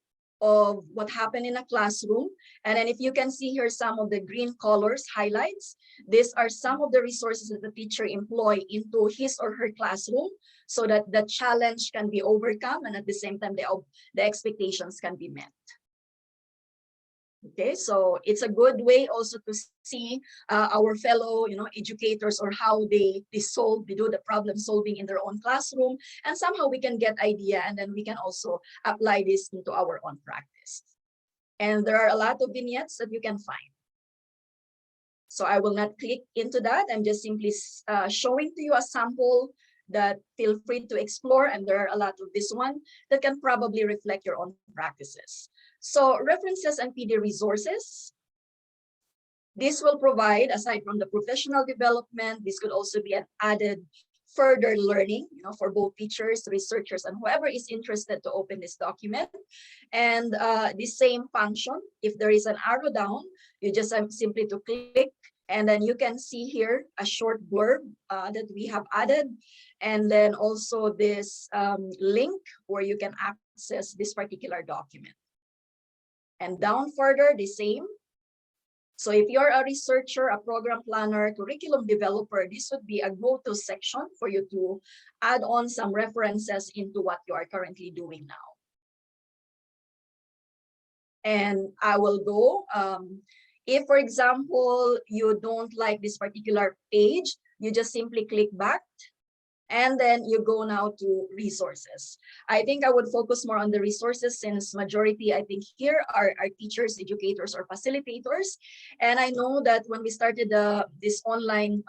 Speaker 16: of what happened in a classroom. And then if you can see here some of the green colors highlights, these are some of the resources that the teacher employ into his or her classroom so that the challenge can be overcome and at the same time the expectations can be met. Okay, so it's a good way also to see our fellow, educators, or how they do the problem solving in their own classroom, and somehow we can get idea, and then we can also apply this into our own practice. And there are a lot of vignettes that you can find. So I will not click into that. I'm just simply showing to you a sample that feel free to explore, and there are a lot of this one that can probably reflect your own practices. So references and PD resources. This will provide, aside from the professional development, this could also be an added further learning, for both teachers, researchers, and whoever is interested to open this document. And the same function, if there is an arrow down, you just simply to click, and then you can see here a short blurb that we have added, and then also this link where you can access this particular document. And down further, the same. So if you're a researcher, a program planner, curriculum developer, this would be a go-to section for you to add on some references into what you are currently doing now. And I will go, if, for example, you don't like this particular page, you just simply click back. And then you go now to resources. I think I would focus more on the resources, since majority, I think, here are teachers, educators, or facilitators. And I know that when we started this online,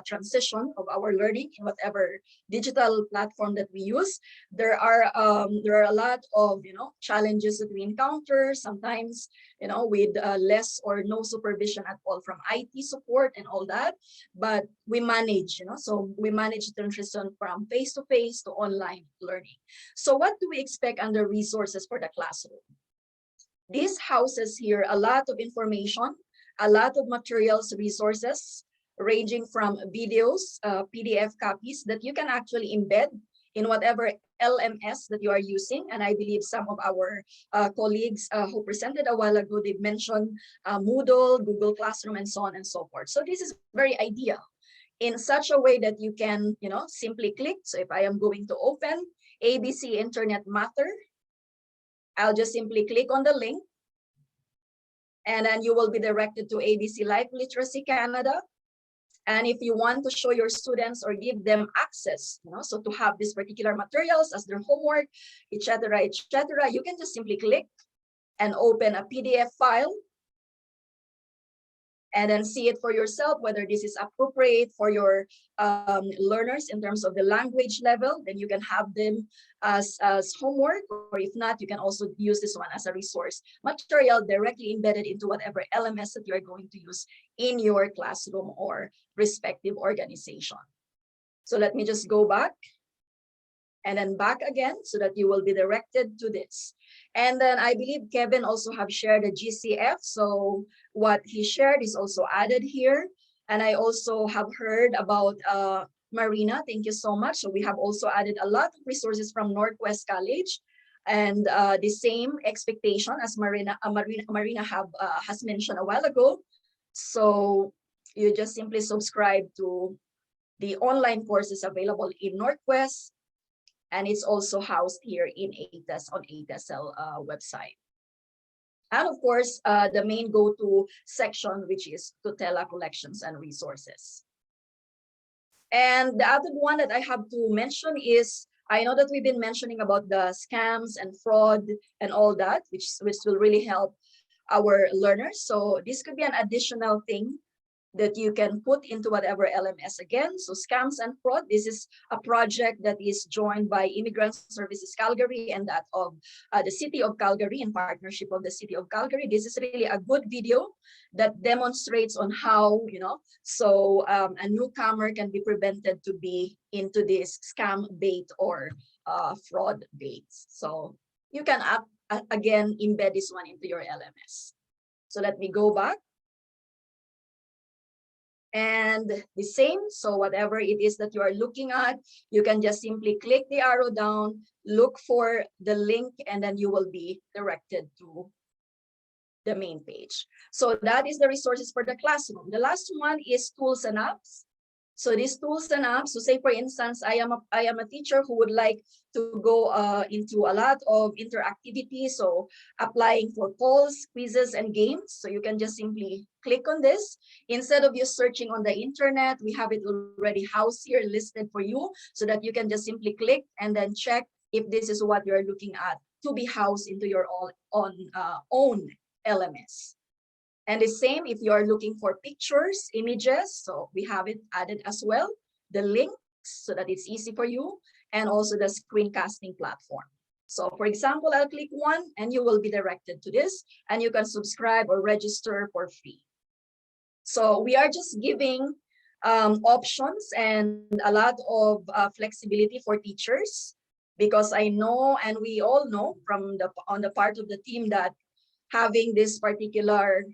Speaker 16: transition of our learning in whatever digital platform that we use, there are a lot of challenges that we encounter sometimes, with less or no supervision at all from IT support and all that. But we manage, so we manage the transition from face-to-face to online learning. So what do we expect under resources for the classroom? This houses here a lot of information, a lot of materials, resources, ranging from videos, PDF copies that you can actually embed in whatever LMS that you are using. And I believe some of our colleagues who presented a while ago, they mentioned Moodle, Google Classroom, and so on and so forth. So this is very ideal in such a way that you can, simply click. So if I am going to open ABC Internet Matter, I'll just simply click on the link, and then you will be directed to ABC Life Literacy Canada. And if you want to show your students or give them access, so to have these particular materials as their homework, etc., you can just simply click and open a PDF file, and then see it for yourself, whether this is appropriate for your learners in terms of the language level. Then you can have them as homework, or if not, you can also use this one as a resource material directly embedded into whatever LMS that you're going to use in your classroom or respective organization. So let me just go back and then back again so that you will be directed to this. And then I believe Kevin also have shared a GCF. So what he shared is also added here. And I also have heard about Marina. Thank you so much. So we have also added a lot of resources from Northwest College, and the same expectation as Marina has mentioned a while ago. So you just simply subscribe to the online courses available in Northwest, and it's also housed here in ATES on ATESL website. And of course, the main go-to section, which is Tutela Collections and Resources. And the other one that I have to mention is, I know that we've been mentioning about the scams and fraud and all that, which will really help our learners. So this could be an additional thing that you can put into whatever LMS again. So scams and fraud, this is a project that is joined by Immigrant Services Calgary and that of the City of Calgary, in partnership of the City of Calgary. This is really a good video that demonstrates on how, a newcomer can be prevented to be into this scam bait or fraud baits. So you can again embed this one into your LMS. So let me go back. And the same, so whatever it is that you are looking at, you can just simply click the arrow down, look for the link, and then you will be directed to the main page. So that is the resources for the classroom. The last one is tools and apps. So these tools and apps, so say for instance, I am a teacher who would like to go into a lot of interactivity, so applying for polls, quizzes, and games. So you can just simply click on this. Instead of you searching on the internet, we have it already housed here, listed for you, so that you can just simply click and then check if this is what you're looking at to be housed into your own LMS. And the same if you are looking for pictures, images, so we have it added as well, the links so that it's easy for you, and also the screencasting platform. So for example, I'll click one and you will be directed to this, and you can subscribe or register for free. So we are just giving options and a lot of flexibility for teachers, because I know, and we all know from on the part of the team, that having this particular,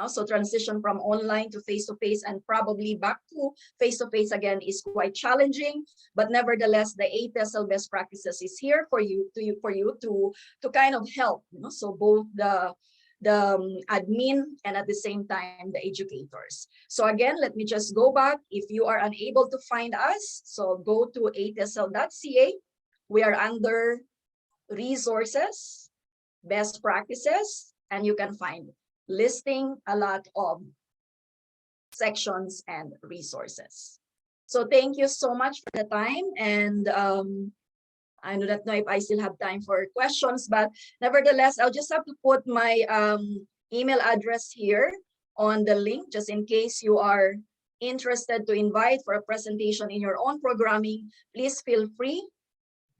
Speaker 16: so transition from online to face-to-face and probably back to face-to-face again is quite challenging. But nevertheless, the ATESL best practices is here for you to kind of help. So both the admin and at the same time the educators. So again, let me just go back. If you are unable to find us, so go to atesl.ca. We are under resources, best practices, and you can find listing a lot of sections and resources. So thank you so much for the time. And I do not know if I still have time for questions, but nevertheless, I'll just have to put my email address here on the link, just in case you are interested to invite for a presentation in your own programming. Please feel free.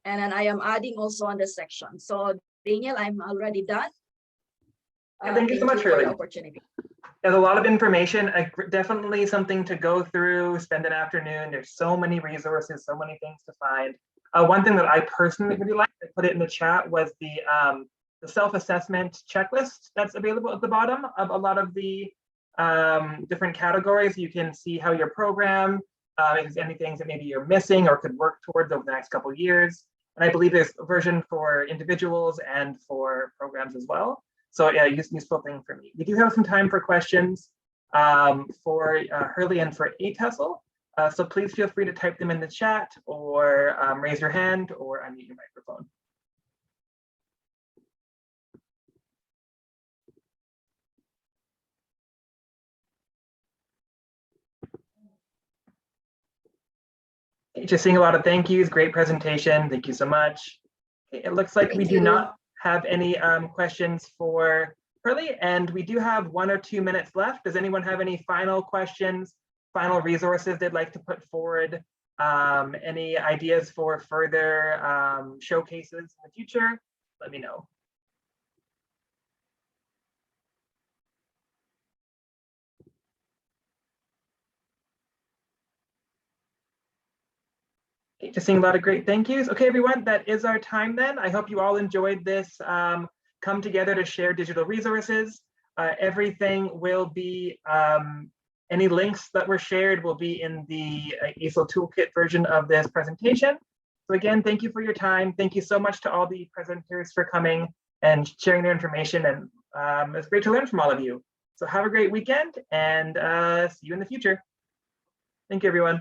Speaker 16: And then I am adding also on the section. So Daniel, I'm already done.
Speaker 1: Thank you so much, Shirley.
Speaker 16: Opportunity.
Speaker 1: There's a lot of information, definitely something to go through, spend an afternoon. There's so many resources, so many things to find. One thing that I personally really liked, I put it in the chat, was the self-assessment checklist that's available at the bottom of a lot of the different categories. You can see how your program, if there's any things that maybe you're missing or could work towards over the next couple of years. And I believe there's a version for individuals and for programs as well. So yeah, useful thing for me. We do have some time for questions for Hurley and for ATESL. So please feel free to type them in the chat or raise your hand or unmute your microphone. Just seeing a lot of thank yous, great presentation. Thank you so much. It looks like we do not have any questions for Hurley, and we do have 1 or 2 minutes left. Does anyone have any final questions, final resources they'd like to put forward? Any ideas for further showcases in the future? Let me know. Just seeing a lot of great thank yous. Okay, everyone, that is our time then. I hope you all enjoyed this come together to share digital resources. Everything will be, any links that were shared will be in the ESOL Toolkit version of this presentation. So again, thank you for your time. Thank you so much to all the presenters for coming and sharing their information. And it's great to learn from all of you. So have a great weekend and see you in the future. Thank you, everyone.